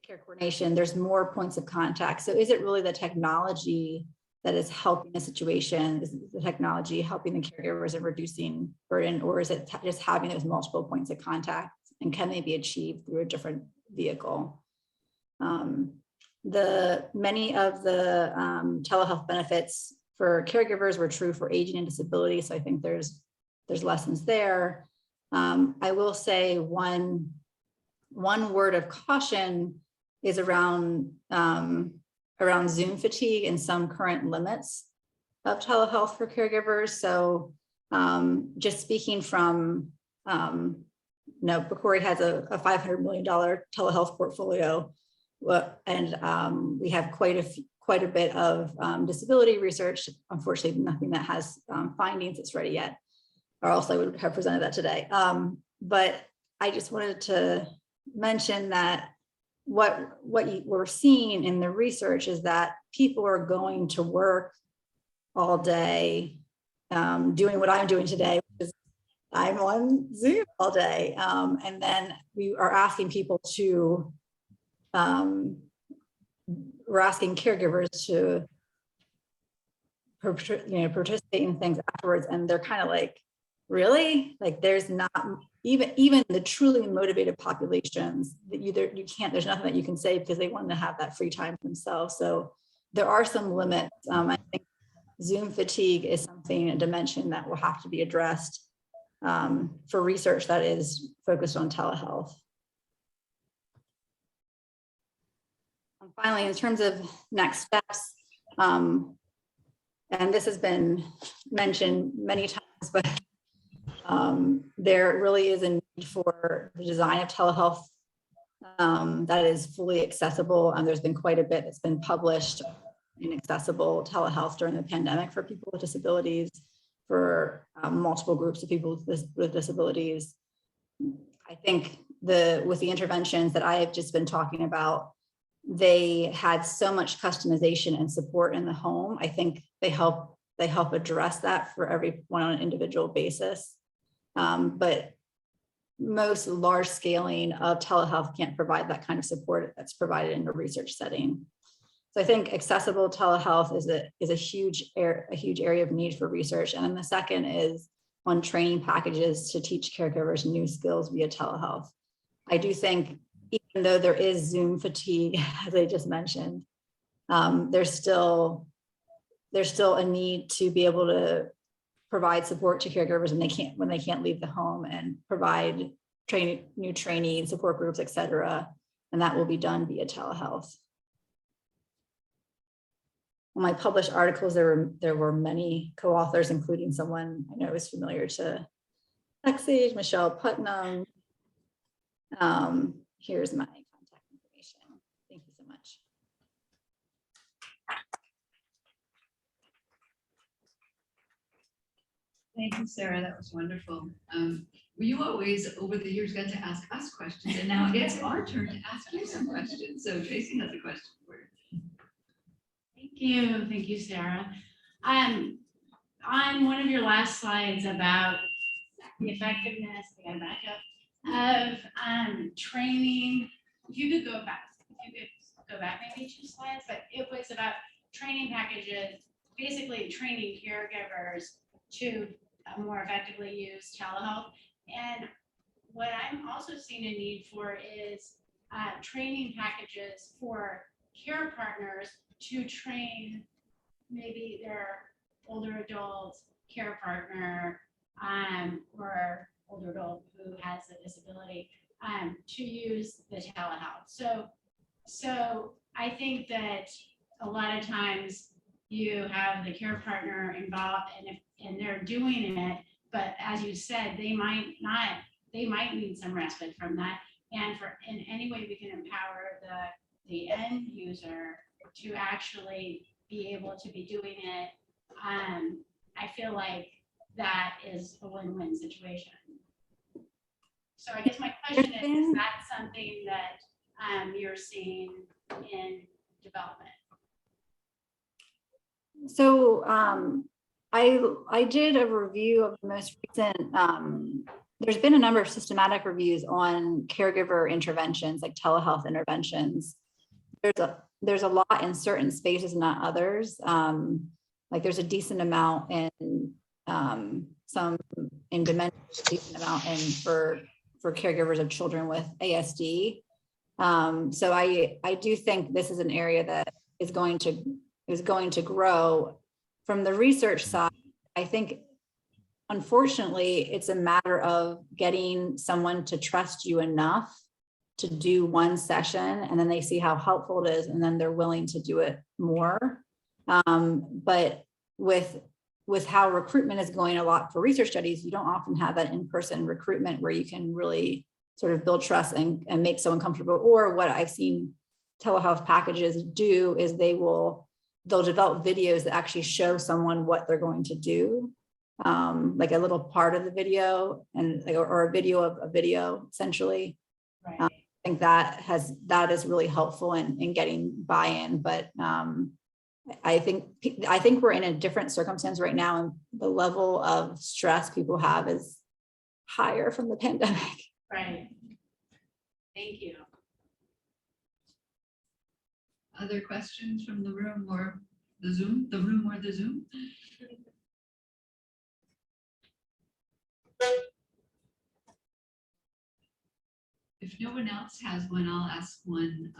care coordination. There's more points of contact. So is it really the technology that is helping the situation? Is the technology helping the caregivers and reducing burden, or is it just having those multiple points of contact, and can they be achieved through a different vehicle? Many of the telehealth benefits for caregivers were true for aging and disability. So I think there's lessons there. I will say one word of caution is around Zoom fatigue and some current limits of telehealth for caregivers. So Just speaking from, PCORI has a $500 million telehealth portfolio, and we have quite a bit of disability research. Unfortunately, nothing that has findings that's ready yet, or else I would have presented that today. But I just wanted to mention that what we're seeing in the research is that people are going to work all day, doing what I'm doing today, which is I'm on Zoom all day. And then we are asking people to, we're asking caregivers to participate in things afterwards. And they're kind of like, really? Like there's not even the truly motivated populations that you can't, there's nothing that you can say because they want to have that free time for themselves. So there are some limits. I think Zoom fatigue is something, a dimension that will have to be addressed for research that is focused on telehealth. And finally, in terms of next steps, and this has been mentioned many times, but there really is a need for the design of telehealth that is fully accessible. And there's been quite a bit that's been published in accessible telehealth during the pandemic for people with disabilities, for multiple groups of people with disabilities. I think with the interventions that I have just been talking about, they had so much customization and support in the home. I think they help address that for everyone on an individual basis. But most large scaling of telehealth can't provide that kind of support that's provided in a research setting. So I think accessible telehealth is a huge area of need for research. And then the second is on training packages to teach caregivers new skills via telehealth. I do think even though there is Zoom fatigue, as I just mentioned, there's still a need to be able to provide support to caregivers when they can't leave the home, and provide new training support groups, et cetera. And that will be done via telehealth. On my published articles, there were many co-authors, including someone I know is familiar to TechSAge, Michelle Putnam. Here's my contact information. Thank you so much. Thank you, Sarah. That was wonderful. You always, over the years, got to ask us questions, and now it's our turn to ask you some questions. So Tracy has a question for you. Thank you, Sarah. On one of your last slides about the effectiveness, we gotta back up, of training. If you could go back maybe 2 slides, but it was about training packages, basically training caregivers to more effectively use telehealth. And what I'm also seeing a need for is training packages for care partners to train maybe their older adult care partner or older adult who has a disability to use the telehealth. So I think that a lot of times you have the care partner involved, and they're doing it, but as you said, they might need some respite from that. And in any way we can empower the end user to actually be able to be doing it, I feel like that is a win-win situation. So I guess my question is that something that you're seeing in development? So I did a review of the most recent, there's been a number of systematic reviews on caregiver interventions, like telehealth interventions. There's a lot in certain spaces, not others. Like there's a decent amount in some in dementia, a decent amount in for caregivers of children with ASD. So I do think this is an area that is going to grow. From the research side, I think unfortunately it's a matter of getting someone to trust you enough to do one session, and then they see how helpful it is, and then they're willing to do it more. But with with how recruitment is going a lot for research studies, you don't often have that in-person recruitment where you can really sort of build trust and make someone comfortable. Or what I've seen telehealth packages do is they'll develop videos that actually show someone what they're going to do, like a little part of the video or a video of a video, essentially. Right. I think that is really helpful in getting buy-in, but I think we're in a different circumstance right now, and the level of stress people have is higher from the pandemic. Right. Thank you. Other questions from the room or the Zoom? The room or the Zoom? If no one else has one, I'll ask one.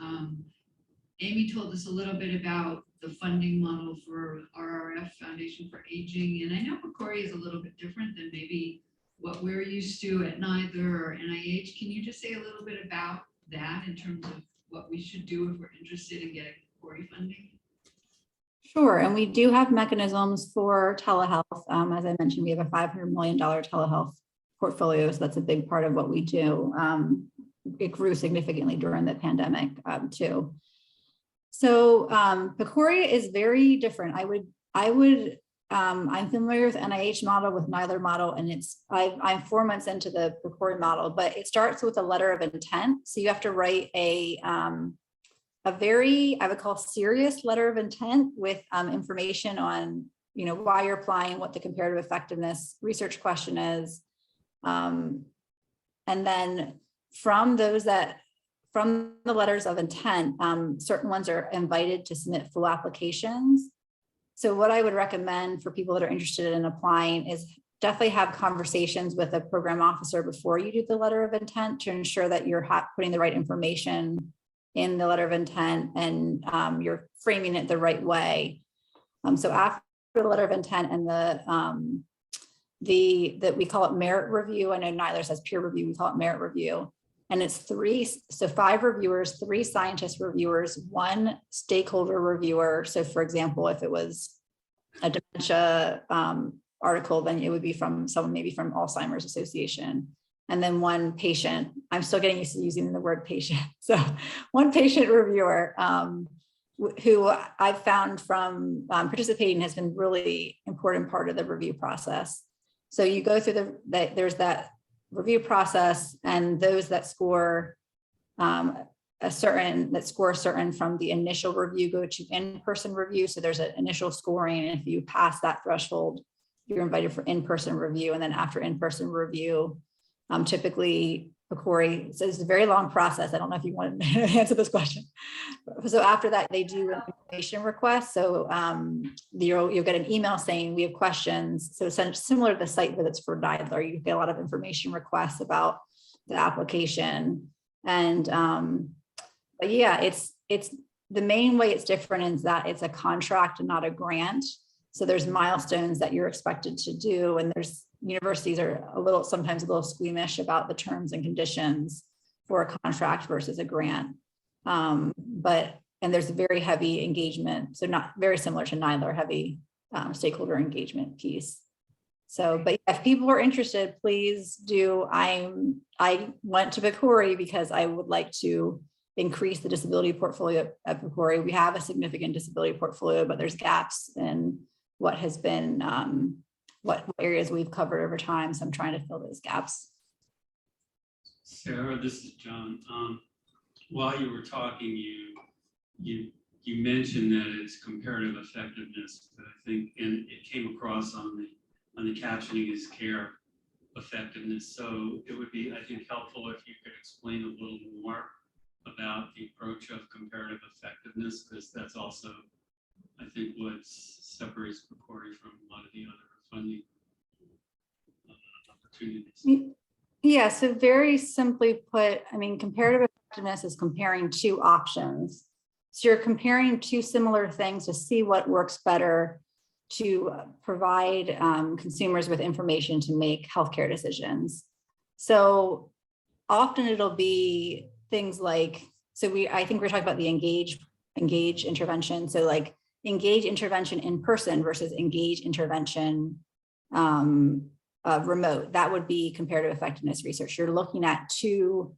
Amy told us a little bit about the funding model for RRF, Foundation for Aging, and I know PCORI is a little bit different than maybe what we're used to at NIDER or NIH. Can you just say a little bit about that in terms of what we should do if we're interested in getting PCORI funding? Sure, and we do have mechanisms for telehealth. As I mentioned, we have a $500 million telehealth portfolio, so that's a big part of what we do. It grew significantly during the pandemic too. So PCORI is very different. I'm familiar with NIH model, with NIDER model, and I'm 4 months into the PCORI model, but it starts with a letter of intent. So you have to write a very, I would call, serious letter of intent with information on, why you're applying, what the comparative effectiveness research question is. And then from the letters of intent, certain ones are invited to submit full applications. So what I would recommend for people that are interested in applying is definitely have conversations with a program officer before you do the letter of intent to ensure that you're putting the right information in the letter of intent and you're framing it the right way. So after the letter of intent and that we call it merit review. I know NIDER says peer review, we call it merit review. And it's 5 reviewers, 3 scientist reviewers, 1 stakeholder reviewer. So for example, if it was a dementia article, then it would be from someone maybe from Alzheimer's Association. And then 1 patient. I'm still getting used to using the word patient. So 1 patient reviewer who I've found from participating has been really important part of the review process. So you go through there's that review process, and those that score certain from the initial review go to in-person review. So there's an initial scoring, and if you pass that threshold, you're invited for in-person review. And then after in-person review, typically PCORI, so it's a very long process. I don't know if you want to answer this question. So after that, they do an information request. So you'll get an email saying we have questions. So it's similar to the site visits for NIDER. You get a lot of information requests about the application. And but yeah, it's the main way it's different is that it's a contract and not a grant. So there's milestones that you're expected to do, and there's universities are sometimes a little squeamish about the terms and conditions for a contract versus a grant. And there's a very heavy engagement, so not very similar to NIDER, heavy stakeholder engagement piece. So, but if people are interested, please do. I went to PCORI because I would like to increase the disability portfolio at PCORI. We have a significant disability portfolio, but there's gaps in what has been what areas we've covered over time. So I'm trying to fill those gaps. Sarah, this is John. While you were talking, you mentioned that it's comparative effectiveness, but I think, and it came across on the captioning is care effectiveness. So it would be, I think, helpful if you could explain a little more about the approach of comparative effectiveness, because that's also, I think, what separates PCORI from a lot of the other funding opportunities. Yeah, so very simply put, I mean, comparative effectiveness is comparing 2 options. So you're comparing 2 similar things to see what works better to provide consumers with information to make healthcare decisions. So often it'll be things like, I think we're talking about the engage intervention. So like engage intervention in person versus engage intervention remote. That would be comparative effectiveness research. You're looking at two,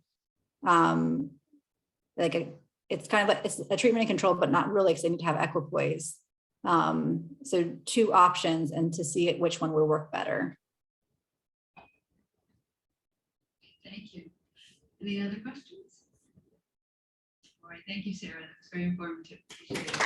it's kind of like it's a treatment and control, but not really, because they need to have equipoise. So two options, and to see which one will work better. Thank you. Any other questions? All right, thank you, Sarah. That was very informative. Appreciate it.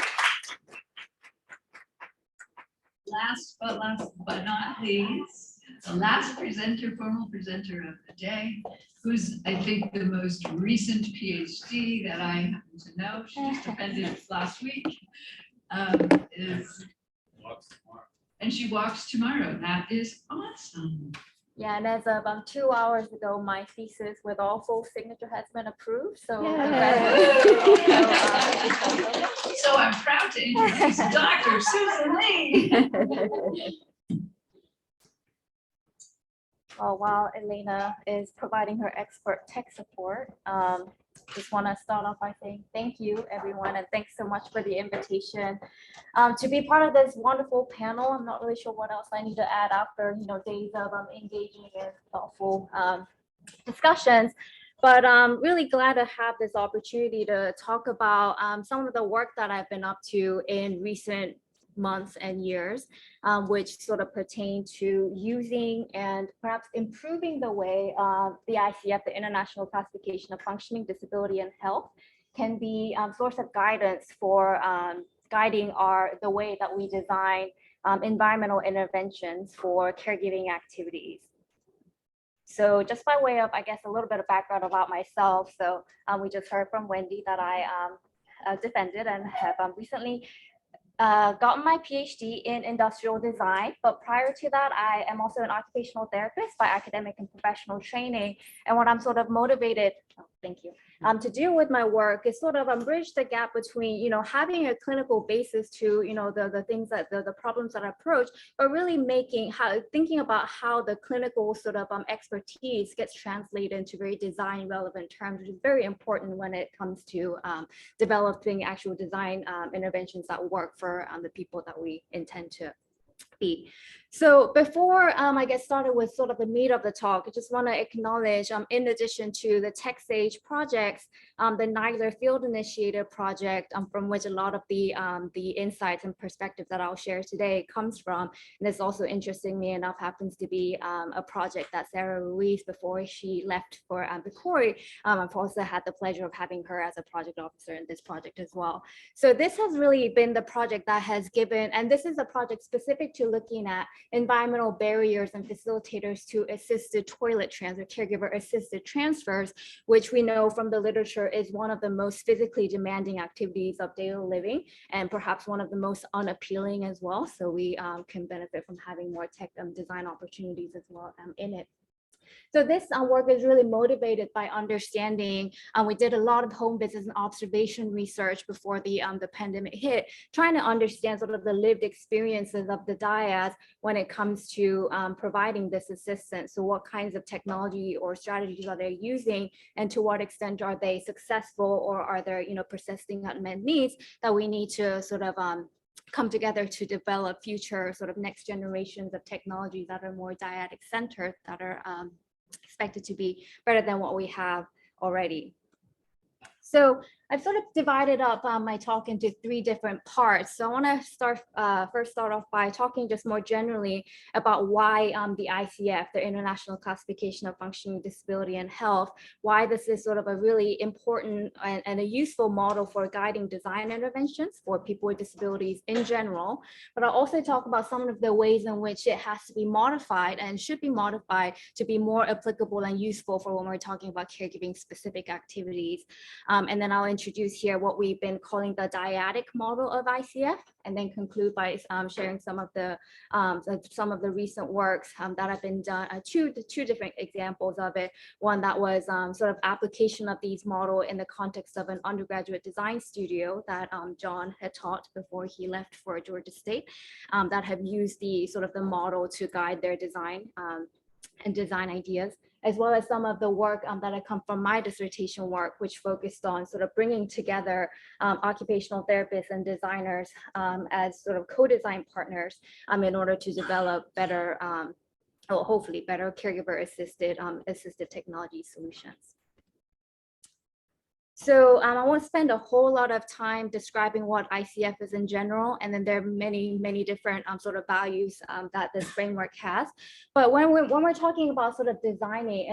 Last but not least, the last formal presenter of the day, who's I think the most recent PhD that I happen to know. She just defended last week. And she walks tomorrow. That is awesome. Yeah, and as of 2 hours ago, my thesis with all full signature has been approved. So, so I'm proud to introduce Dr. Susan Lee. Well, while Elena is providing her expert tech support, just want to start off by saying thank you, everyone, and thanks so much for the invitation to be part of this wonderful panel. I'm not really sure what else I need to add after days of engaging in thoughtful discussions, but I'm really glad to have this opportunity to talk about some of the work that I've been up to in recent months and years, which sort of pertain to using and perhaps improving the way the ICF, the International Classification of Functioning, Disability, and Health, can be a source of guidance for guiding the way that we design environmental interventions for caregiving activities. So just by way of, I guess, a little bit of background about myself. So we just heard from Wendy that I defended and have recently gotten my PhD in industrial design, but prior to that, I am also an occupational therapist by academic and professional training. And what I'm sort of motivated, to do with my work is sort of bridge the gap between, having a clinical basis to, the things that the problems that I approach, but really thinking about how the clinical sort of expertise gets translated into very design relevant terms, which is very important when it comes to developing actual design interventions that work for the people that we intend to be. So before I get started with sort of the meat of the talk, I just want to acknowledge, in addition to the TechSAge projects, the NIGLR Field Initiative project, from which a lot of the insights and perspectives that I'll share today comes from. And this also, interestingly enough, happens to be a project that Sarah Ruiz, before she left for PCORI, I've also had the pleasure of having her as a project officer in this project as well. So this has really been the project that has given, and this is a project specific to looking at environmental barriers and facilitators to assisted toilet transfer, caregiver assisted transfers, which we know from the literature is one of the most physically demanding activities of daily living, and perhaps one of the most unappealing as well. So we can benefit from having more tech design opportunities as well in it. So this work is really motivated by understanding. We did a lot of home visits and observation research before the pandemic hit, trying to understand sort of the lived experiences of the dyads when it comes to providing this assistance. So what kinds of technology or strategies are they using, and to what extent are they successful, or are there persisting unmet needs that we need to sort of come together to develop future sort of next generations of technologies that are more dyadic centered, that are expected to be better than what we have already. So I've sort of divided up my talk into 3 different parts. So I want to first start off by talking just more generally about why the ICF, the International Classification of Functioning, Disability, and Health, why this is sort of a really important and a useful model for guiding design interventions for people with disabilities in general. But I'll also talk about some of the ways in which it has to be modified and should be modified to be more applicable and useful for when we're talking about caregiving specific activities. And then I'll introduce here what we've been calling the dyadic model of ICF, and then conclude by sharing some of the recent works that have been done, two different examples of it. One that was sort of application of these model in the context of an undergraduate design studio that John had taught before he left for Georgia State, that have used the model to guide their design design ideas, as well as some of the work that I come from my dissertation work, which focused on sort of bringing together occupational therapists and designers as sort of co-design partners in order to develop better, well, hopefully better caregiver assisted technology solutions. So I won't spend a whole lot of time describing what ICF is in general, and then there are many, many different sort of values that this framework has. But when we're talking about sort of designing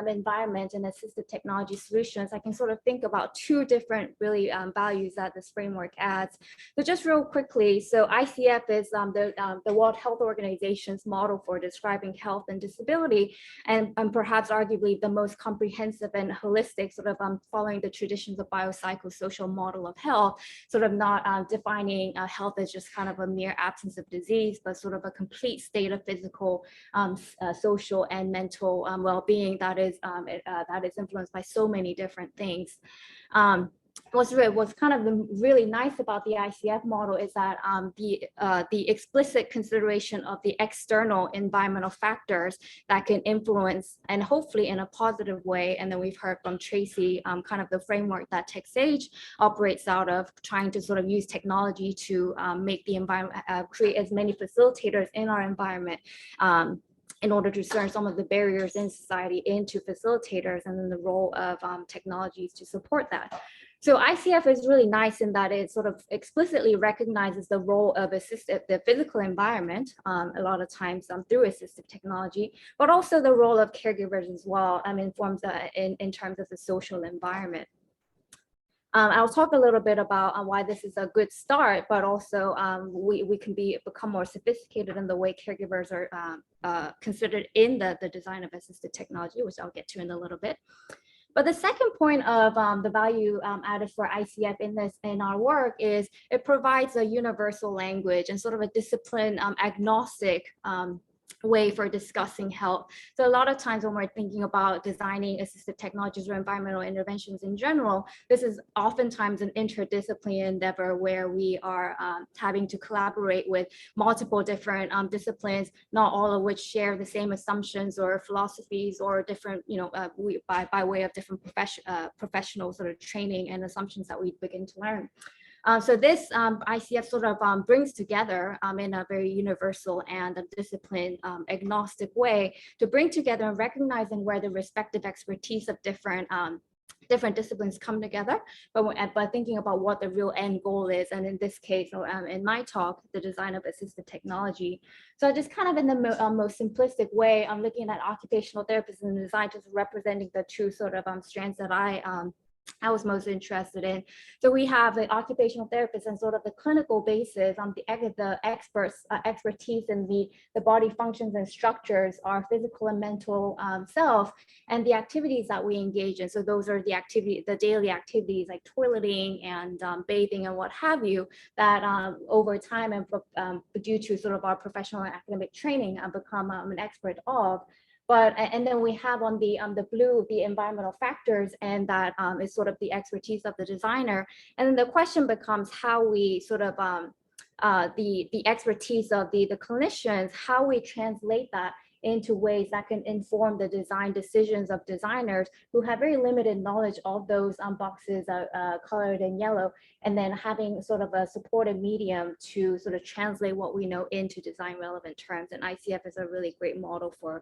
environment and assistive technology solutions, I can sort of think about two different really values that this framework adds. So just real quickly, so ICF is the World Health Organization's model for describing health and disability, and perhaps arguably the most comprehensive and holistic, sort of following the traditions of biopsychosocial model of health, sort of not defining health as just kind of a mere absence of disease, but sort of a complete state of physical, social, and mental well-being that is influenced by so many different things. What's kind of really nice about the ICF model is that the explicit consideration of the external environmental factors that can influence, and hopefully in a positive way, and then we've heard from Tracy, kind of the framework that TechSAge operates out of, trying to sort of use technology to make the environment, create as many facilitators in our environment in order to turn some of the barriers in society into facilitators, and then the role of technologies to support that. So ICF is really nice in that it sort of explicitly recognizes the role of the physical environment, a lot of times through assistive technology, but also the role of caregivers as well, in terms of the social environment. I'll talk a little bit about why this is a good start, but also we can become more sophisticated in the way caregivers are considered in the design of assisted technology, which I'll get to in a little bit. But the second point of the value added for ICF in our work is it provides a universal language and sort of a discipline agnostic way for discussing health. So a lot of times when we're thinking about designing assistive technologies or environmental interventions in general, this is oftentimes an interdisciplinary endeavor where we are having to collaborate with multiple different disciplines, not all of which share the same assumptions or philosophies or different, by way of different professional sort of training and assumptions that we begin to learn. So this ICF sort of brings together in a very universal and a discipline agnostic way to bring together and recognizing where the respective expertise of different disciplines come together, but thinking about what the real end goal is. And in this case, in my talk, the design of assistive technology. So just kind of in the most simplistic way, I'm looking at occupational therapists and design, just representing the two sort of strands that I was most interested in. So we have the occupational therapist and sort of the clinical basis on the expertise in the body functions and structures, our physical and mental self, and the activities that we engage in. So those are the daily activities like toileting and bathing and what have you, that over time and due to sort of our professional and academic training, I've become an expert of. And then we have on the blue, the environmental factors, and that is sort of the expertise of the designer. And then the question becomes how we sort of, the expertise of the clinicians, how we translate that into ways that can inform the design decisions of designers who have very limited knowledge of those boxes colored in yellow, and then having sort of a supportive medium to sort of translate what we know into design relevant terms. And ICF is a really great model for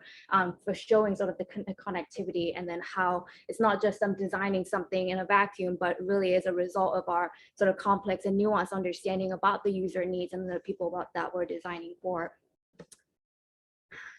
showing sort of the connectivity, and then how it's not just designing something in a vacuum, but really is a result of our sort of complex and nuanced understanding about the user needs and the people that we're designing for.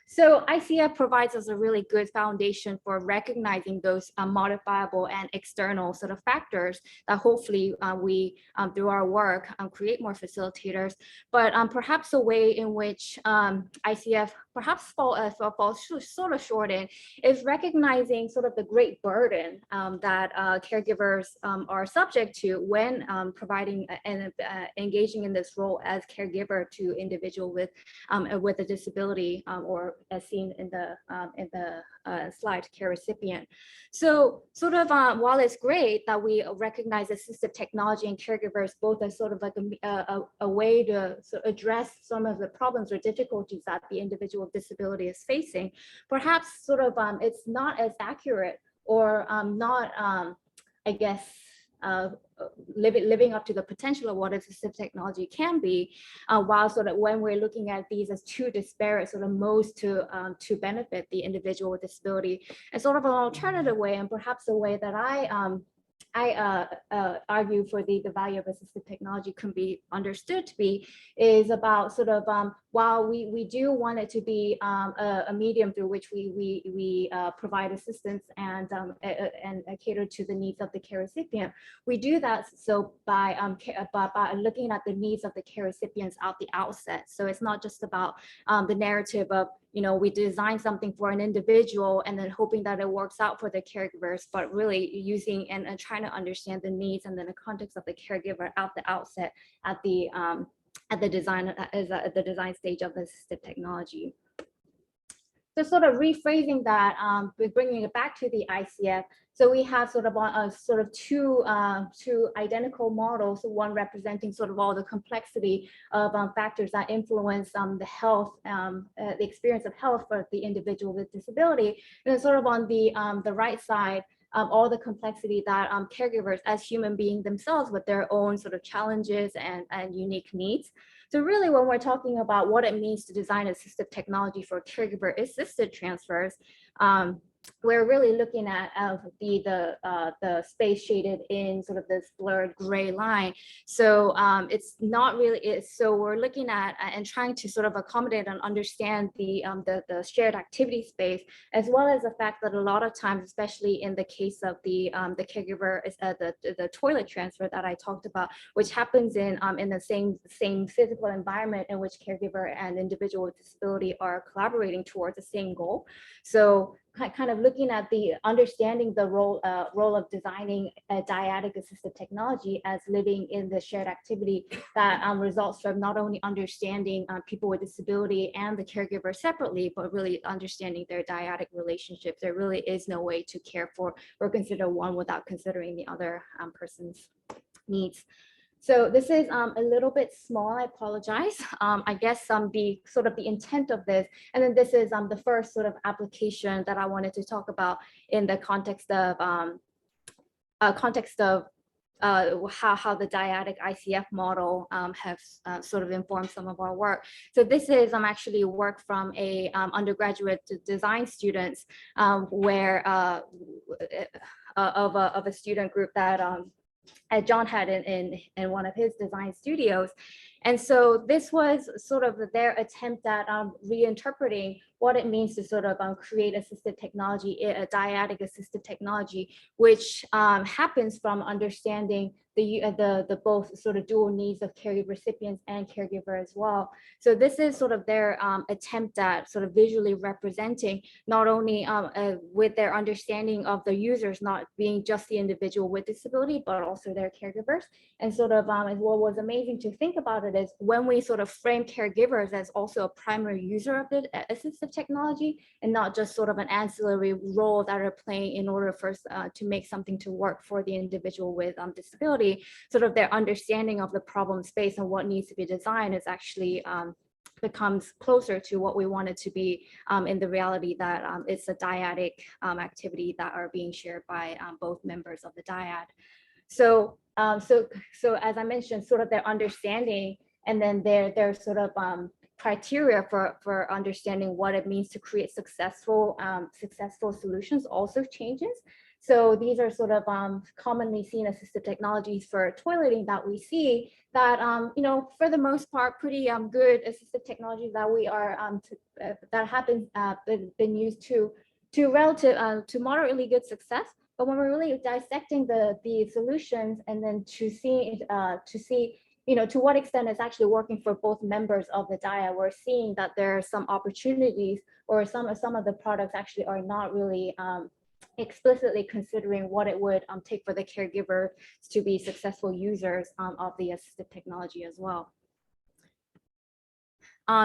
So ICF provides us a really good foundation for recognizing those modifiable and external sort of factors that hopefully we, through our work, create more facilitators. But perhaps a way in which ICF perhaps falls sort of short in is recognizing sort of the great burden that caregivers are subject to when providing and engaging in this role as caregiver to individual with a disability, or as seen in the slide, care recipient. So sort of while it's great that we recognize assistive technology and caregivers both as sort of like a way to address some of the problems or difficulties that the individual with disability is facing, perhaps sort of it's not as accurate or not, I guess, living up to the potential of what assistive technology can be, while sort of when we're looking at these as two disparate sort of modes to benefit the individual with disability, and sort of an alternative way, and perhaps a way that I argue for the value of assistive technology can be understood to be, is about sort of while we do want it to be a medium through which we provide assistance and cater to the needs of the care recipient, we do that so by looking at the needs of the care recipients at the outset. So it's not just about the narrative of, you know, we design something for an individual and then hoping that it works out for the caregivers, but really using and trying to understand the needs and then the context of the caregiver at the outset at the design stage of the assistive technology. So sort of rephrasing that, bringing it back to the ICF. So we have sort of two identical models, one representing sort of all the complexity of factors that influence the health, the experience of health for the individual with disability. And then sort of on the right side, all the complexity that caregivers as human beings themselves with their own sort of challenges and unique needs. So really when we're talking about what it means to design assistive technology for caregiver assisted transfers, we're really looking at the space shaded in sort of this blurred gray line. So it's not really, so we're looking at and trying to sort of accommodate and understand the shared activity space, as well as the fact that a lot of times, especially in the case of the caregiver, the toilet transfer that I talked about, which happens in the same physical environment in which caregiver and individual with disability are collaborating towards the same goal. So kind of looking at the understanding the role of designing a dyadic assistive technology as living in the shared activity that results from not only understanding people with disability and the caregiver separately, but really understanding their dyadic relationships. There really is no way to care for or consider one without considering the other person's needs. So this is a little bit small, I apologize. I guess the sort of the intent of this, and then this is the first sort of application that I wanted to talk about in the context of how the dyadic ICF model has sort of informed some of our work. So this is actually work from a undergraduate design students where of a student group that John had in one of his design studios. And so this was sort of their attempt at reinterpreting what it means to sort of create assistive technology, a dyadic assistive technology, which happens from understanding the both sort of dual needs of caregiver recipients and caregiver as well. So this is sort of their attempt at sort of visually representing not only with their understanding of the users not being just the individual with disability, but also their caregivers. And sort of what was amazing to think about it is when we sort of frame caregivers as also a primary user of the assistive technology and not just sort of an ancillary role that are playing in order for to make something to work for the individual with disability, sort of their understanding of the problem space and what needs to be designed is actually becomes closer to what we want it to be in the reality that it's a dyadic activity that are being shared by both members of the dyad. So so as I mentioned, sort of their understanding and then their sort of criteria for understanding what it means to create successful solutions also changes. So these are sort of commonly seen assistive technologies for toileting that we see that, you know, for the most part, pretty good assistive technologies that we are that have been used to moderately good success. But when we're really dissecting the solutions and then to see you know, to what extent it's actually working for both members of the dyad, we're seeing that there are some opportunities or some of the products actually are not really explicitly considering what it would take for the caregiver to be successful users of the assistive technology as well.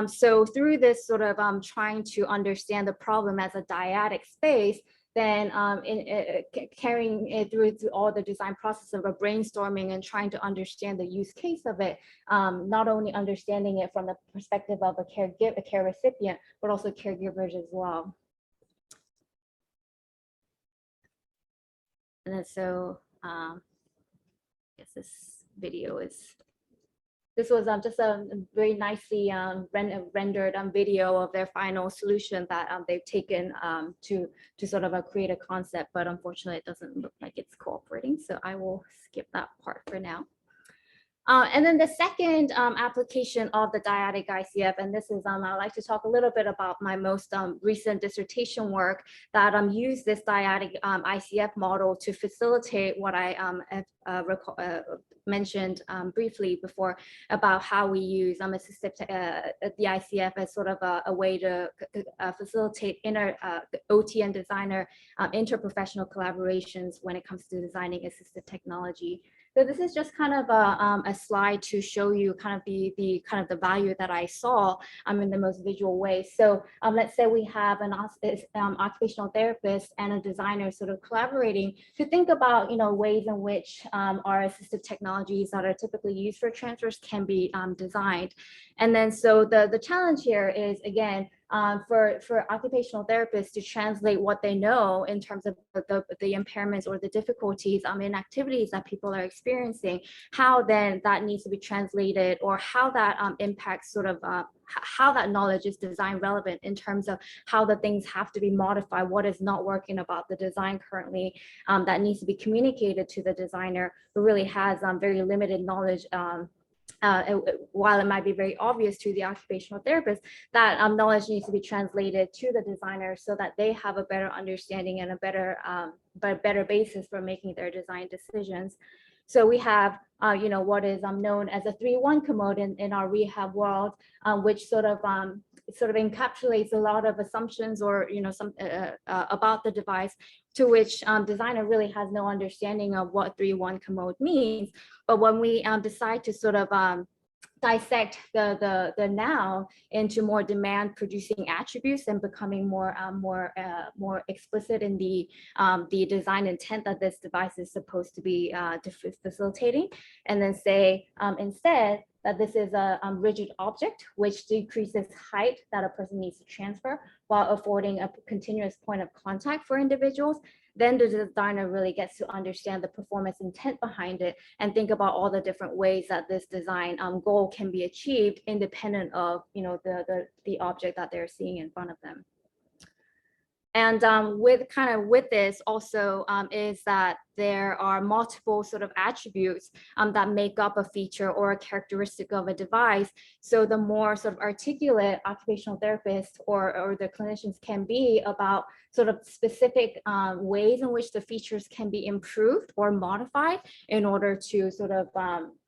So through this sort of trying to understand the problem as a dyadic space, then carrying it through all the design process of a brainstorming and trying to understand the use case of it, not only understanding it from the perspective of a care recipient, but also caregivers as well. And then so I guess this video is, this was just a very nicely rendered video of their final solution that they've taken to sort of create a concept, but unfortunately it doesn't look like it's cooperating. So I will skip that part for now. And then the second application of the dyadic ICF, and this is, I'd like to talk a little bit about my most recent dissertation work that used this dyadic ICF model to facilitate what I mentioned briefly before about how we use assistive the ICF as sort of a way to facilitate OT and designer interprofessional collaborations when it comes to designing assistive technology. So this is just kind of a slide to show you kind of the value that I saw in the most visual way. So let's say we have an occupational therapist and a designer sort of collaborating to think about ways in which our assistive technologies that are typically used for transfers can be designed. And then so the challenge here is, again, for occupational therapists to translate what they know in terms of the impairments or the difficulties in activities that people are experiencing, how then that needs to be translated, or how that impacts sort of how that knowledge is design relevant in terms of how the things have to be modified, what is not working about the design currently that needs to be communicated to the designer who really has very limited knowledge. While it might be very obvious to the occupational therapist, that knowledge needs to be translated to the designer so that they have a better understanding and a better basis for making their design decisions. So we have, what is known as a 3-1 commode in our rehab world, which sort of encapsulates a lot of assumptions or some about the device, to which designer really has no understanding of what 3-1 commode means. But when we decide to sort of dissect the now into more demand producing attributes and becoming more explicit in the design intent that this device is supposed to be facilitating, and then say instead that this is a rigid object which decreases height that a person needs to transfer while affording a continuous point of contact for individuals, then the designer really gets to understand the performance intent behind it and think about all the different ways that this design goal can be achieved independent of the object that they're seeing in front of them. And with this also is that there are multiple sort of attributes that make up a feature or a characteristic of a device. So the more sort of articulate occupational therapists or the clinicians can be about sort of specific ways in which the features can be improved or modified in order to sort of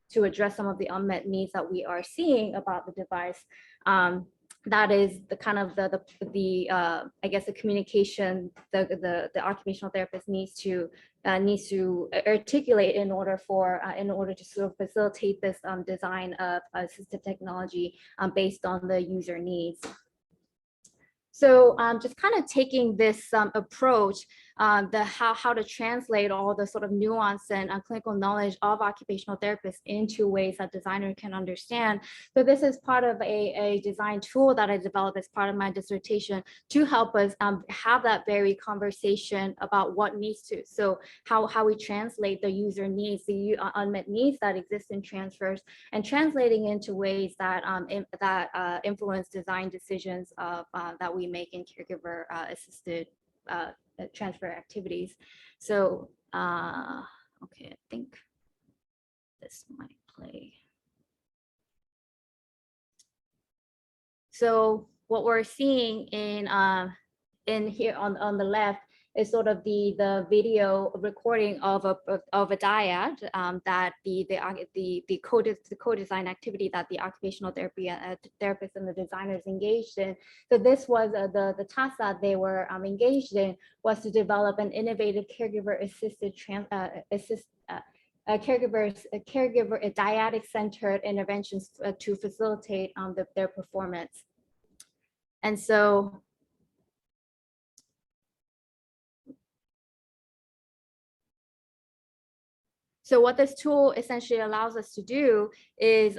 to address some of the unmet needs that we are seeing about the device. That is the kind of I guess the communication the occupational therapist needs to articulate in order to sort of facilitate this design of assistive technology based on the user needs. So just kind of taking this approach, how to translate all the sort of nuance and clinical knowledge of occupational therapists into ways that designers can understand. So this is part of a design tool that I developed as part of my dissertation to help us have that very conversation about what needs to. So how we translate the user needs, the unmet needs that exist in transfers, and translating into ways that influence design decisions that we make in caregiver assisted transfer activities. So okay, I think this might play. So what we're seeing in here on the left is sort of the video recording of a dyad that the co-design activity that the occupational therapist and the designers engaged in. So this was the task that they were engaged in was to develop an innovative caregiver assisted dyadic-centered interventions to facilitate their performance. And so what this tool essentially allows us to do is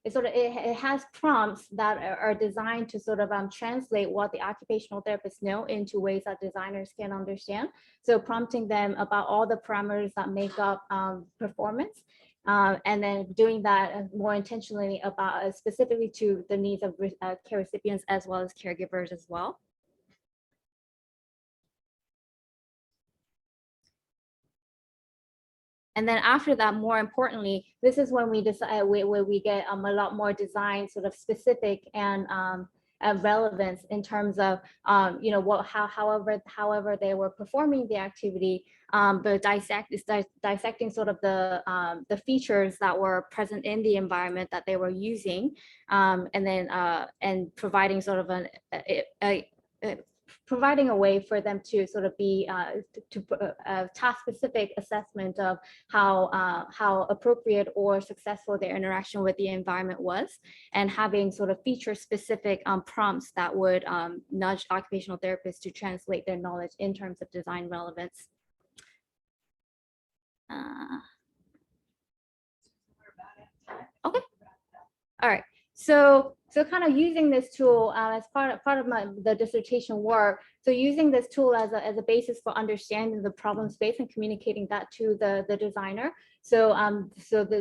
it has prompts that are designed to sort of translate what the occupational therapists know into ways that designers can understand. So prompting them about all the parameters that make up performance, and then doing that more intentionally about specifically to the needs of care recipients as well as caregivers as well. And then after that, more importantly, this is when we decide where we get a lot more design sort of specific and relevance in terms of you know what however they were performing the activity, but dissecting sort of the features that were present in the environment that they were using, and then and providing sort of providing a way for them to sort of be task-specific assessment of how appropriate or successful their interaction with the environment was, and having sort of feature-specific prompts that would nudge occupational therapists to translate their knowledge in terms of design relevance. Okay. All right. So kind of using this tool as part of the dissertation work. So using this tool as a basis for understanding the problem space and communicating that to the designer. So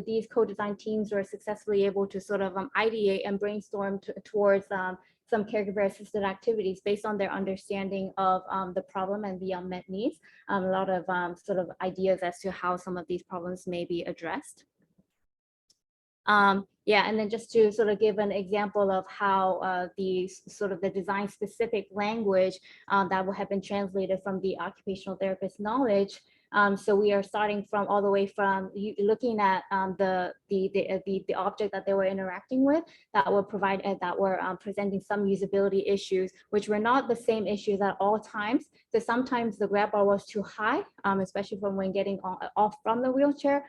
these co-design teams were successfully able to sort of ideate and brainstorm towards some caregiver assisted activities based on their understanding of the problem and the unmet needs. A lot of sort of ideas as to how some of these problems may be addressed. Yeah, and then just to sort of give an example of how the sort of the design specific language that will have been translated from the occupational therapist knowledge. So we are starting from all the way from looking at the object that they were interacting with that were presenting some usability issues, which were not the same issues at all times. So sometimes the grab bar was too high, especially from when getting off from the wheelchair.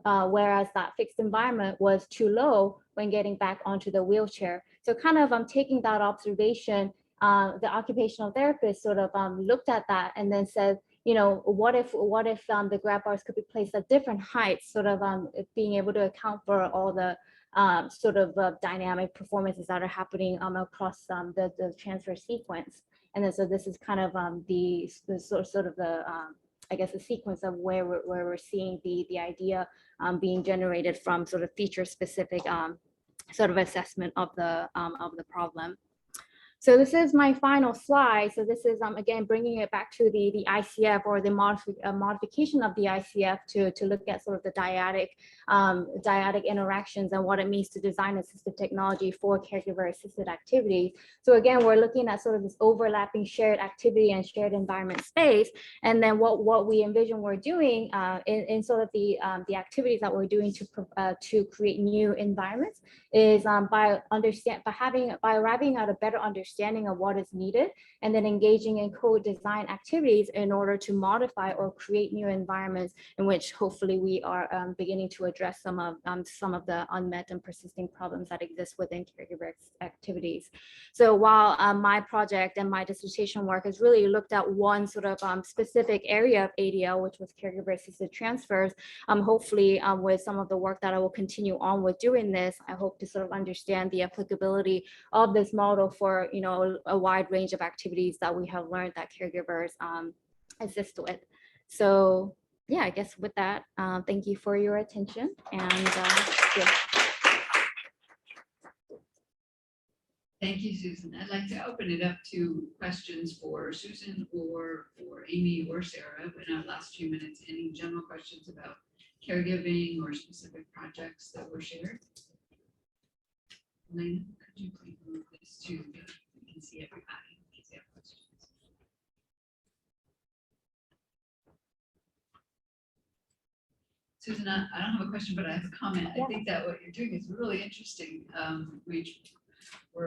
Whereas that fixed environment was too low when getting back onto the wheelchair. So kind of taking that observation, the occupational therapist sort of looked at that and then said, you know, what if the grab bars could be placed at different heights, sort of being able to account for all the sort of dynamic performances that are happening across the transfer sequence. And then so this is kind of the sort of the I guess the sequence of where we're seeing the idea being generated from sort of feature specific sort of assessment of the problem. So this is my final slide. So this is again bringing it back to the ICF or the modification of the ICF to look at sort of the dyadic interactions and what it means to design assistive technology for caregiver assisted activities. So again, we're looking at sort of this overlapping shared activity and shared environment space. And then what we envision we're doing in sort of the activities that we're doing to create new environments is by arriving at a better understanding of what is needed, and then engaging in co-design activities in order to modify or create new environments in which hopefully we are beginning to address some of the unmet and persisting problems that exist within caregiver activities. So while my project and my dissertation work has really looked at one sort of specific area of ADL, which was caregiver assisted transfers, hopefully with some of the work that I will continue on with doing this, I hope to sort of understand the applicability of this model for, you know, a wide range of activities that we have learned that caregivers assist with. So yeah, I guess with that, thank you for your attention. And yeah. Thank you, Susan. I'd like to open it up to questions for Susan or for Amy or Sarah in our last few minutes. Any general questions about caregiving or specific projects that were shared? Elena, could you please move this to we can see everybody in case they have questions. Susan, I don't have a question, but I have a comment. Yeah. I think that what you're doing is really interesting. We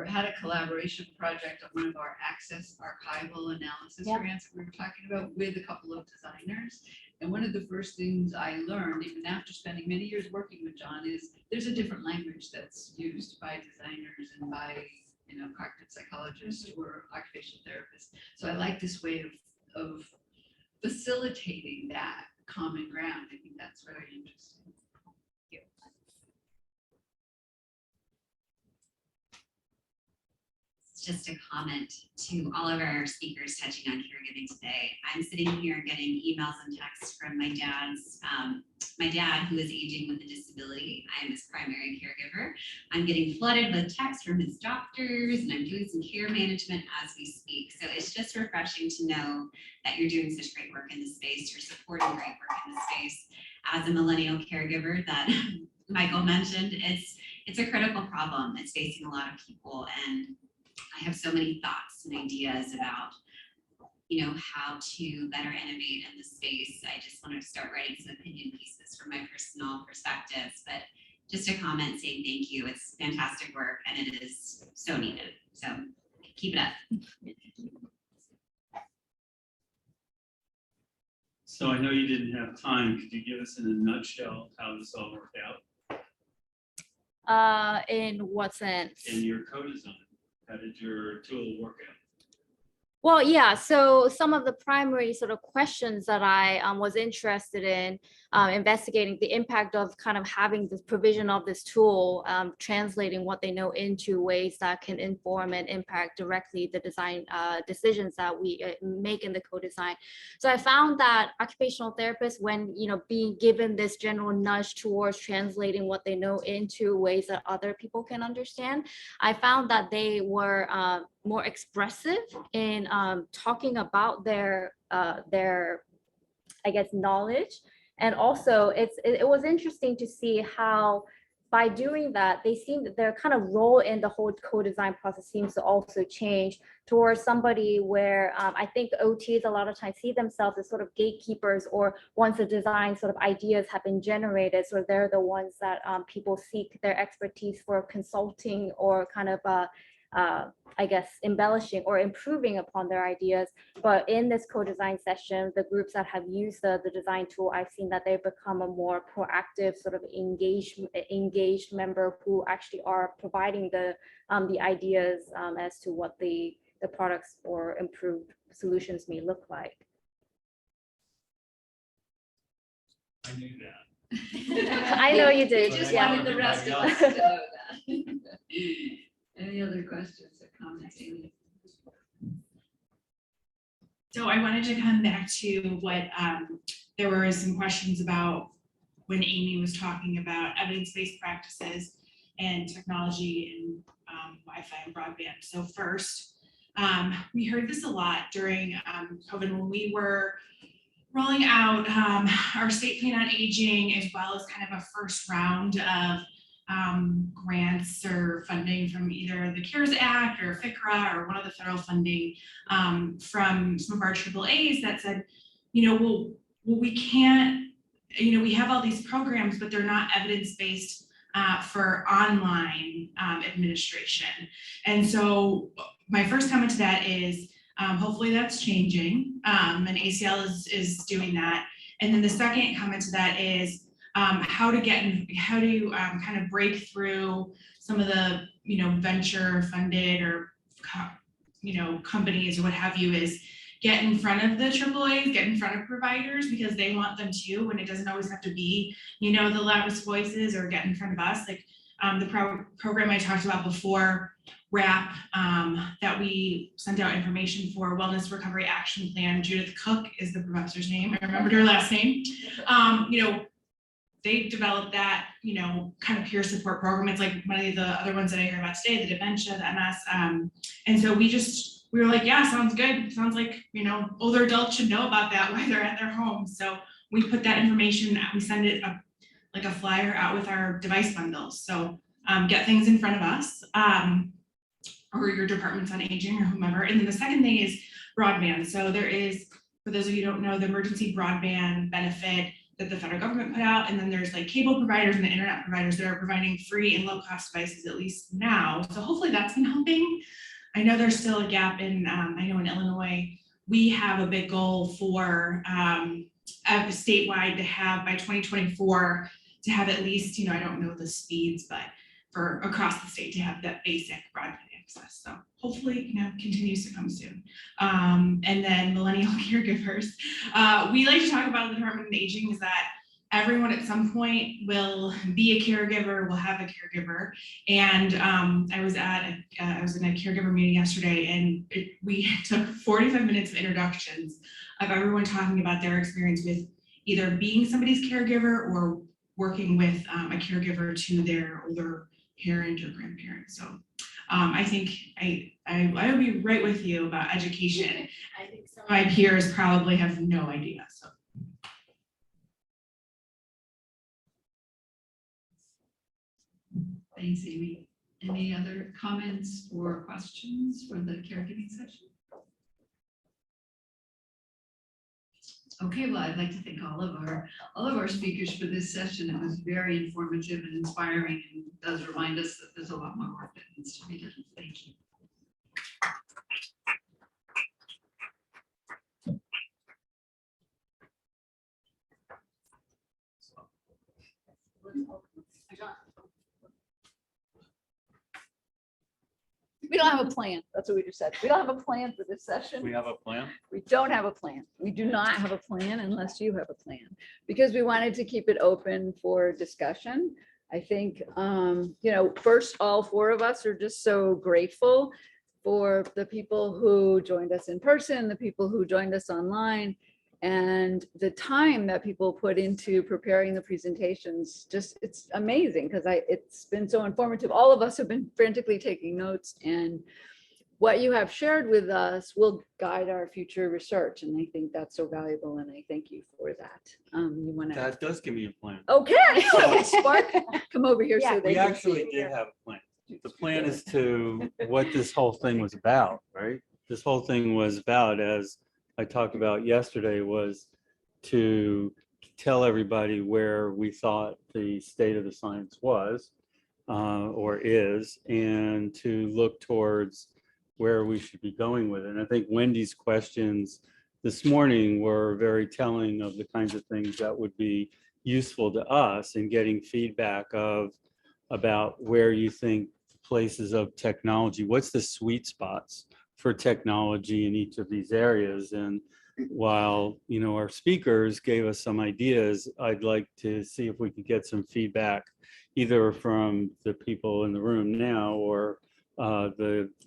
had a collaboration project on one of our access archival analysis grants that we were talking about with a couple of designers. And one of the first things I learned, even after spending many years working with John, is there's a different language that's used by designers and by, cognitive psychologists or occupational therapists. So I like this way of facilitating that common ground. I think that's very interesting. Just a comment to all of our speakers touching on caregiving today. I'm sitting here getting emails and texts from my dad who is aging with a disability. I'm his primary caregiver. I'm getting flooded with texts from his doctors, and I'm doing some care management as we speak. So it's just refreshing to know that you're doing such great work in this space. You're supporting great work in this space. As a millennial caregiver that Michael mentioned, it's a critical problem. It's facing a lot of people, and I have so many thoughts and ideas about, how to better innovate in this space. I just want to start writing some opinion pieces from my personal perspectives, but just a comment saying thank you. It's fantastic work, and it is so needed. So keep it up. So I know you didn't have time. Could you give us in a nutshell how this all worked out? In what sense? In your co-design, how did your tool work out? Well, yeah, so some of the primary sort of questions that I was interested in investigating the impact of kind of having this provision of this tool, translating what they know into ways that can inform and impact directly the design decisions that we make in the co-design. So I found that occupational therapists, when being given this general nudge towards translating what they know into ways that other people can understand, I found that they were more expressive in talking about their I guess knowledge. And also it was interesting to see how by doing that, they seem that their kind of role in the whole co-design process seems to also change towards somebody where I think OTs a lot of times see themselves as sort of gatekeepers, or once the design sort of ideas have been generated, so they're the ones that people seek their expertise for consulting or kind of I guess embellishing or improving upon their ideas. But in this co-design session, the groups that have used the design tool, I've seen that they've become a more proactive sort of engaged member who actually are providing the ideas as to what the products or improved solutions may look like. I knew that. I know you did. Just Yeah. wanted the rest of us to know that. Any other questions or comments, Amy? So I wanted to come back to what there were some questions about when Amy was talking about evidence-based practices and technology and Wi-Fi and broadband. So first, we heard this a lot during COVID when we were rolling out our state plan on aging, as well as kind of a first round of grants or funding from either the CARES Act or FICRA or one of the federal funding from some of our AAAs that said, well, we can't, we have all these programs, but they're not evidence-based for online administration. And so my first comment to that is hopefully that's changing, and ACL is doing that. And then the second comment to that is how to kind of break through some of the venture funded or companies or what have you, is get in front of the AAAs, get in front of providers, because they want them too, and it doesn't always have to be the loudest voices, or get in front of us. Like the program I talked about before, WRAP, that we sent out information for, Wellness Recovery Action Plan. Judith Cook is the professor's name. I remembered her last name. They developed that, kind of peer support program. It's like one of the other ones that I hear about today, the dementia, the MS. And so we were like, yeah, sounds good. Sounds like, older adults should know about that while they're at their home. So we put that information, we send it like a flyer out with our device bundles. So get things in front of us, or your departments on aging or whomever. And then the second thing is broadband. So there is, for those of you who don't know, the emergency broadband benefit that the federal government put out. And then there's like cable providers and the internet providers that are providing free and low cost devices, at least now. So hopefully that's been helping. I know there's still a gap in, I know in Illinois, we have a big goal for statewide to have by 2024 to have at least, I don't know the speeds, but for across the state to have that basic broadband access. So hopefully, continues to come soon. And then millennial caregivers. We like to talk about the Department of Aging is that everyone at some point will be a caregiver, will have a caregiver. And I was in a caregiver meeting yesterday, and we took 45 minutes of introductions of everyone talking about their experience with either being somebody's caregiver or working with a caregiver to their older parent or grandparent. So I think I would be right with you about education. I think some of my peers probably have no idea. So. Thanks, Amy. Any other comments or questions for the caregiving session? Okay, well, I'd like to thank all of our speakers for this session. It was very informative and inspiring, and does remind us that there's a lot more work that needs to be done. Thank you. We don't have a plan. That's what we just said. We don't have a plan for this session. We have a plan? We don't have a plan. We do not have a plan unless you have a plan, because we wanted to keep it open for discussion. I think, first, all four of us are just so grateful for the people who joined us in person, the people who joined us online, and the time that people put into preparing the presentations. Just, it's amazing because it's been so informative. All of us have been frantically taking notes, and what you have shared with us will guide our future research. And I think that's so valuable. And I thank you for that. You want to? That does give me a plan. Okay. Spark, come over here. Yeah, So they We can actually see. did have a plan. The plan is to what this whole thing was about, right? This whole thing was about, as I talked about yesterday, was to tell everybody where we thought the state of the science was or is, and to look towards where we should be going with it. And I think Wendy's questions this morning were very telling of the kinds of things that would be useful to us in getting feedback about where you think places of technology, what's the sweet spots for technology in each of these areas. And while, our speakers gave us some ideas, I'd like to see if we could get some feedback either from the people in the room now or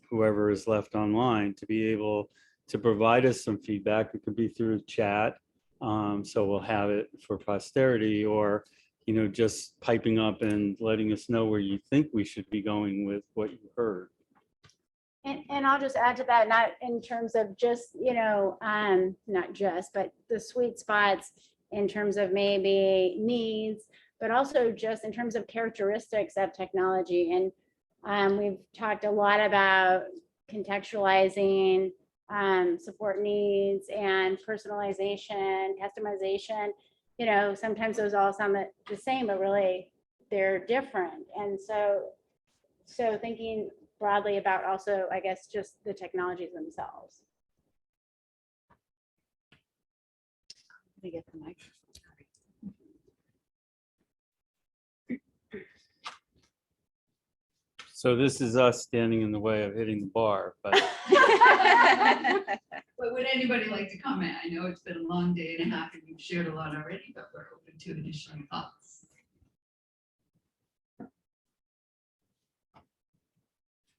whoever is left online to be able to provide us some feedback. It could be through chat, so we'll have it for posterity, or just piping up and letting us know where you think we should be going with what you heard. And I'll just add to that, not in terms of just, not just, but the sweet spots in terms of maybe needs, but also just in terms of characteristics of technology. And we've talked a lot about contextualizing support needs and personalization, customization. Sometimes those all sound the same, but really they're different. And so thinking broadly about also, I guess, just the technologies themselves. Let me get the microphone. So this is us standing in the way of hitting the bar, but But would anybody like to comment? I know it's been a long day and a half and you've shared a lot already, but we're open to additional thoughts.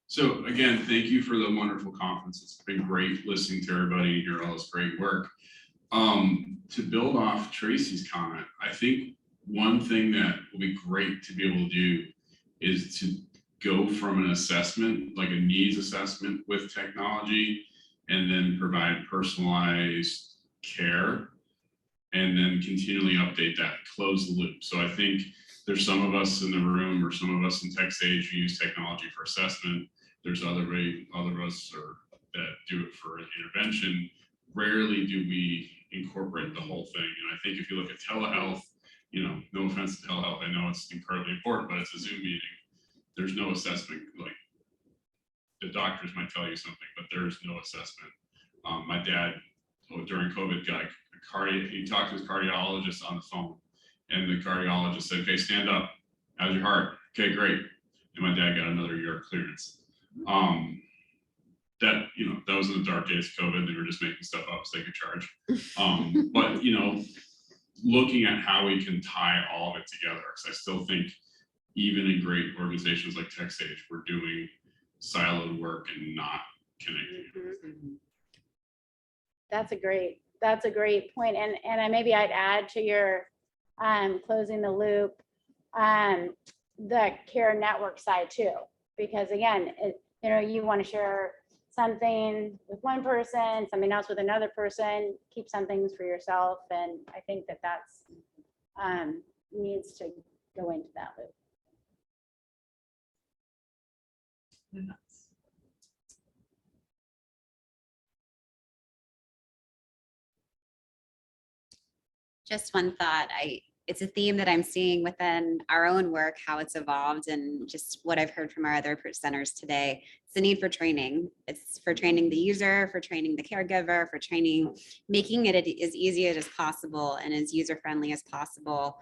So again, thank you for the wonderful conference. It's been great listening to everybody and hear all this great work. To build off Tracy's comment, I think one thing that will be great to be able to do is to go from an assessment, like a needs assessment with technology, and then provide personalized care, and then continually update that, close the loop. So I think there's some of us in the room or some of us in TechSAge who use technology for assessment. There's other of us that do it for intervention. Rarely do we incorporate the whole thing. And I think if you look at telehealth, no offense to telehealth, I know it's incredibly important, but it's a Zoom meeting. There's no assessment. Like, the doctors might tell you something, but there's no assessment. My dad, during COVID, got a he talked to his cardiologist on the phone, and the cardiologist said, okay, stand up. How's your heart? Okay, great. And my dad got another year of clearance. That, you know, that was in the dark days of COVID. They were just making stuff up so they could charge. But, you know, looking at how we can tie all of it together, because I still think even in great organizations like TechSAge, we're doing siloed work and not connecting. That's a great point. And maybe I'd add to your closing the loop, the care network side too, because again, you know, you want to share something with one person, something else with another person, keep some things for yourself. And I think that that's needs to go into that loop. Just one thought. It's a theme that I'm seeing within our own work, how it's evolved, and just what I've heard from our other presenters today. It's the need for training. It's for training the user, for training the caregiver, for training, making it as easy as possible and as user-friendly as possible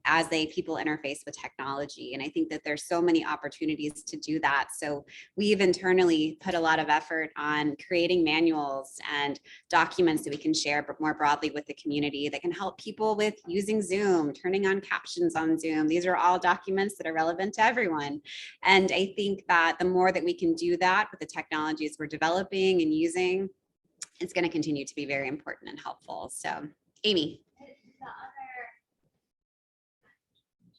as people interface with technology. And I think that there's so many opportunities to do that. So we've internally put a lot of effort on creating manuals and documents that we can share, but more broadly with the community that can help people with using Zoom, turning on captions on Zoom. These are all documents that are relevant to everyone. And I think that the more that we can do that with the technologies we're developing and using, it's going to continue to be very important and helpful. So, Amy.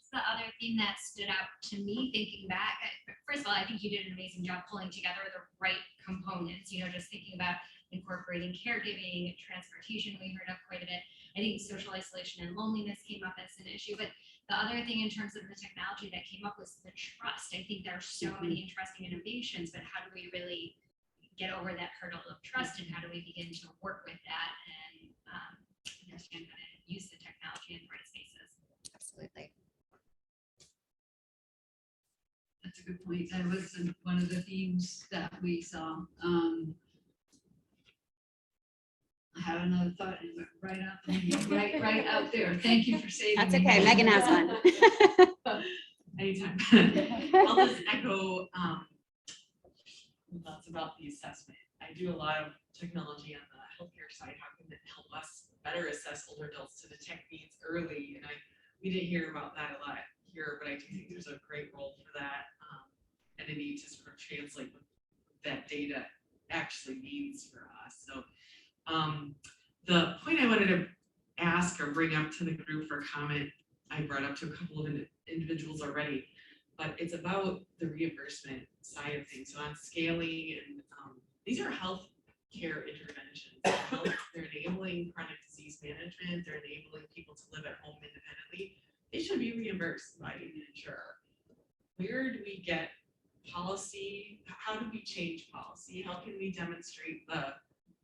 The other thing that stood out to me thinking back, first of all, I think you did an amazing job pulling together the right components, you know, just thinking about incorporating caregiving, transportation, we heard of quite a bit. I think social isolation and loneliness came up as an issue, but the other thing in terms of the technology that came up was the trust. I think there are so many interesting innovations, but how do we really get over that hurdle of trust, and how do we begin to work with that and understand how to use the technology in the right spaces? Absolutely. That's a good point. That was one of the themes that we saw. I have another thought and it went right out there. Thank you for saving That's me. okay. Megan has one. Anytime. I'll just echo thoughts about the assessment. I do a lot of technology on the healthcare side. How can it help us better assess older adults to detect needs early? And we didn't hear about that a lot here, but I do think there's a great role for that and a need to sort of translate what that data actually means for us. So the point I wanted to ask or bring up to the group for comment, I brought up to a couple of individuals already, but it's about the reimbursement side of things. So on scaling, and these are health care interventions. They're enabling chronic disease management. They're enabling people to live at home independently. They should be reimbursed by an insurer. Where do we get policy? How do we change policy? How can we demonstrate the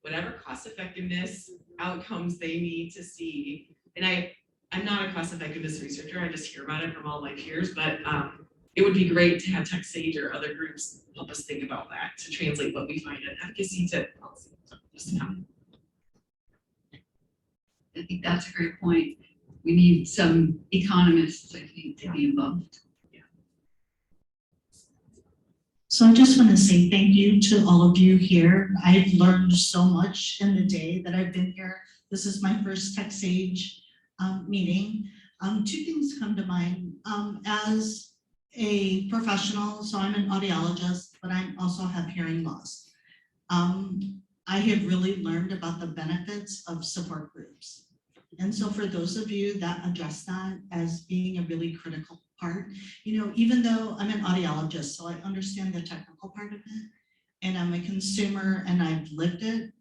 whatever cost effectiveness outcomes they need to see? And I'm not a cost effectiveness researcher. I just hear about it from all my peers, but it would be great to have TechSAge or other groups help us think about that to translate what we find in efficacy to policy. So just a comment. I think that's a great point. We need some economists, I think, to be involved. So I just want to say thank you to all of you here. I've learned so much in the day that I've been here. This is my first TechSAge meeting. Two things come to mind. As a professional, so I'm an audiologist, but I also have hearing loss. I have really learned about the benefits of support groups. And so for those of you that address that as being a really critical part, you know, even though I'm an audiologist, so I understand the technical part of it, and I'm a consumer and I've lived it,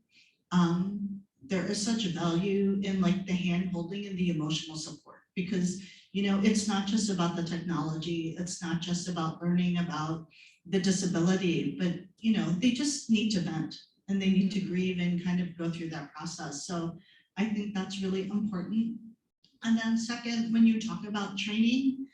there is such value in like the hand holding and the emotional support, because, you know, it's not just about the technology, it's not just about learning about the disability, but, you know, they just need to vent and they need to grieve and kind of go through that process. So I think that's really important. And then second, when you talk about training,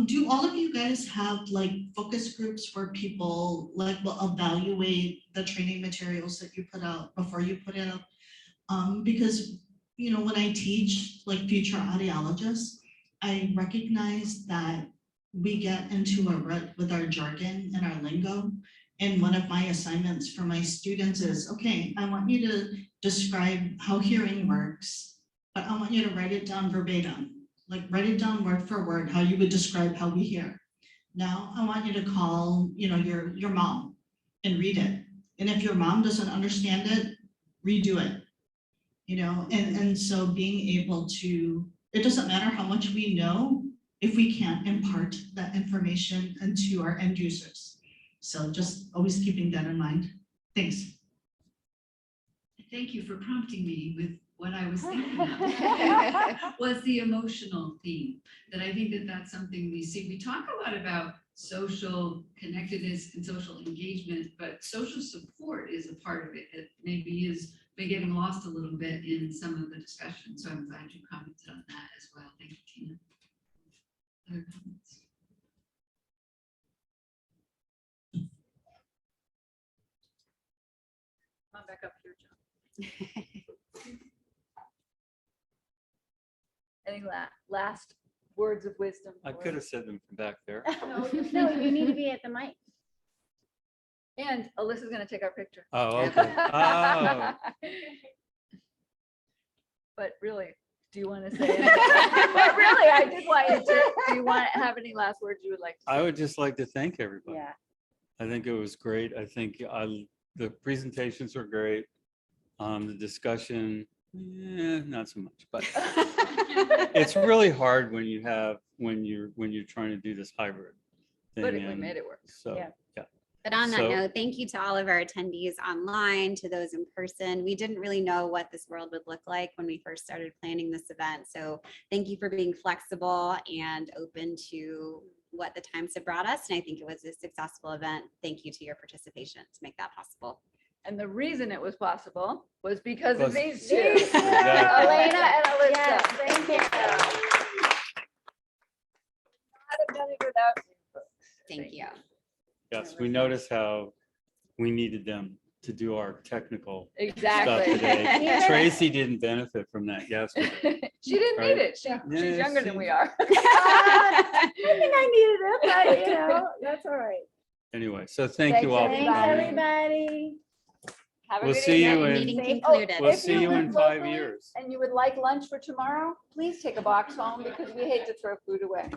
do all of you guys have like focus groups where people like will evaluate the training materials that you put out before you put it out? Because when I teach like future audiologists, I recognize that we get into a rut with our jargon and our lingo. And one of my assignments for my students is, okay, I want you to describe how hearing works, but I want you to write it down verbatim, like write it down word for word, how you would describe how we hear. Now I want you to call, your mom and read it. And if your mom doesn't understand it, redo it. And so being able to, it doesn't matter how much we know if we can't impart that information into our end users. So just always keeping that in mind. Thanks. Thank you for prompting me with what I was thinking of. Was the emotional theme, that I think that that's something we see. We talk a lot about social connectedness and social engagement, but social support is a part of it that maybe is been getting lost a little bit in some of the discussion. So I'm glad you commented on that as well. Thank you, Tina. Other comments? Come on back up here, John. Any last words of wisdom? I could have said them from back there. No, you need to be at the mic. And Alyssa's gonna take our picture. Oh, okay. Oh. But really, do you want to say anything? But really, I did want you to, do you want to have any last words you would like to say? I would just like to thank everybody. Yeah. I think it was great. I think the presentations were great. The discussion, not so much, but it's really hard when you're trying to do this hybrid thing. But we and made it work. So, Yeah. yeah. But on that So- note, thank you to all of our attendees online, to those in person. We didn't really know what this world would look like when we first started planning this event. So thank you for being flexible and open to what the times have brought us. And I think it was a successful event. Thank you to your participation to make that possible. And the reason it was possible was because of Because- these two. These two. Exactly. Elena and Alyssa. Yes, Thank you. Not have done it without you folks. Thank you. Yes, we noticed how we needed them to do our technical stuff Exactly. today. Tracy didn't benefit from that yesterday. She didn't Right. need it. She's Yeah, younger than she- we are. I think I needed it, but that's all right. Anyway, so thank you all for Thanks, coming. everybody. Have a We'll good see you evening. in- Meeting Safe. concluded. We'll If see you you live in 5 locally years. And you would like lunch for tomorrow, please take a box home because we hate to throw food away.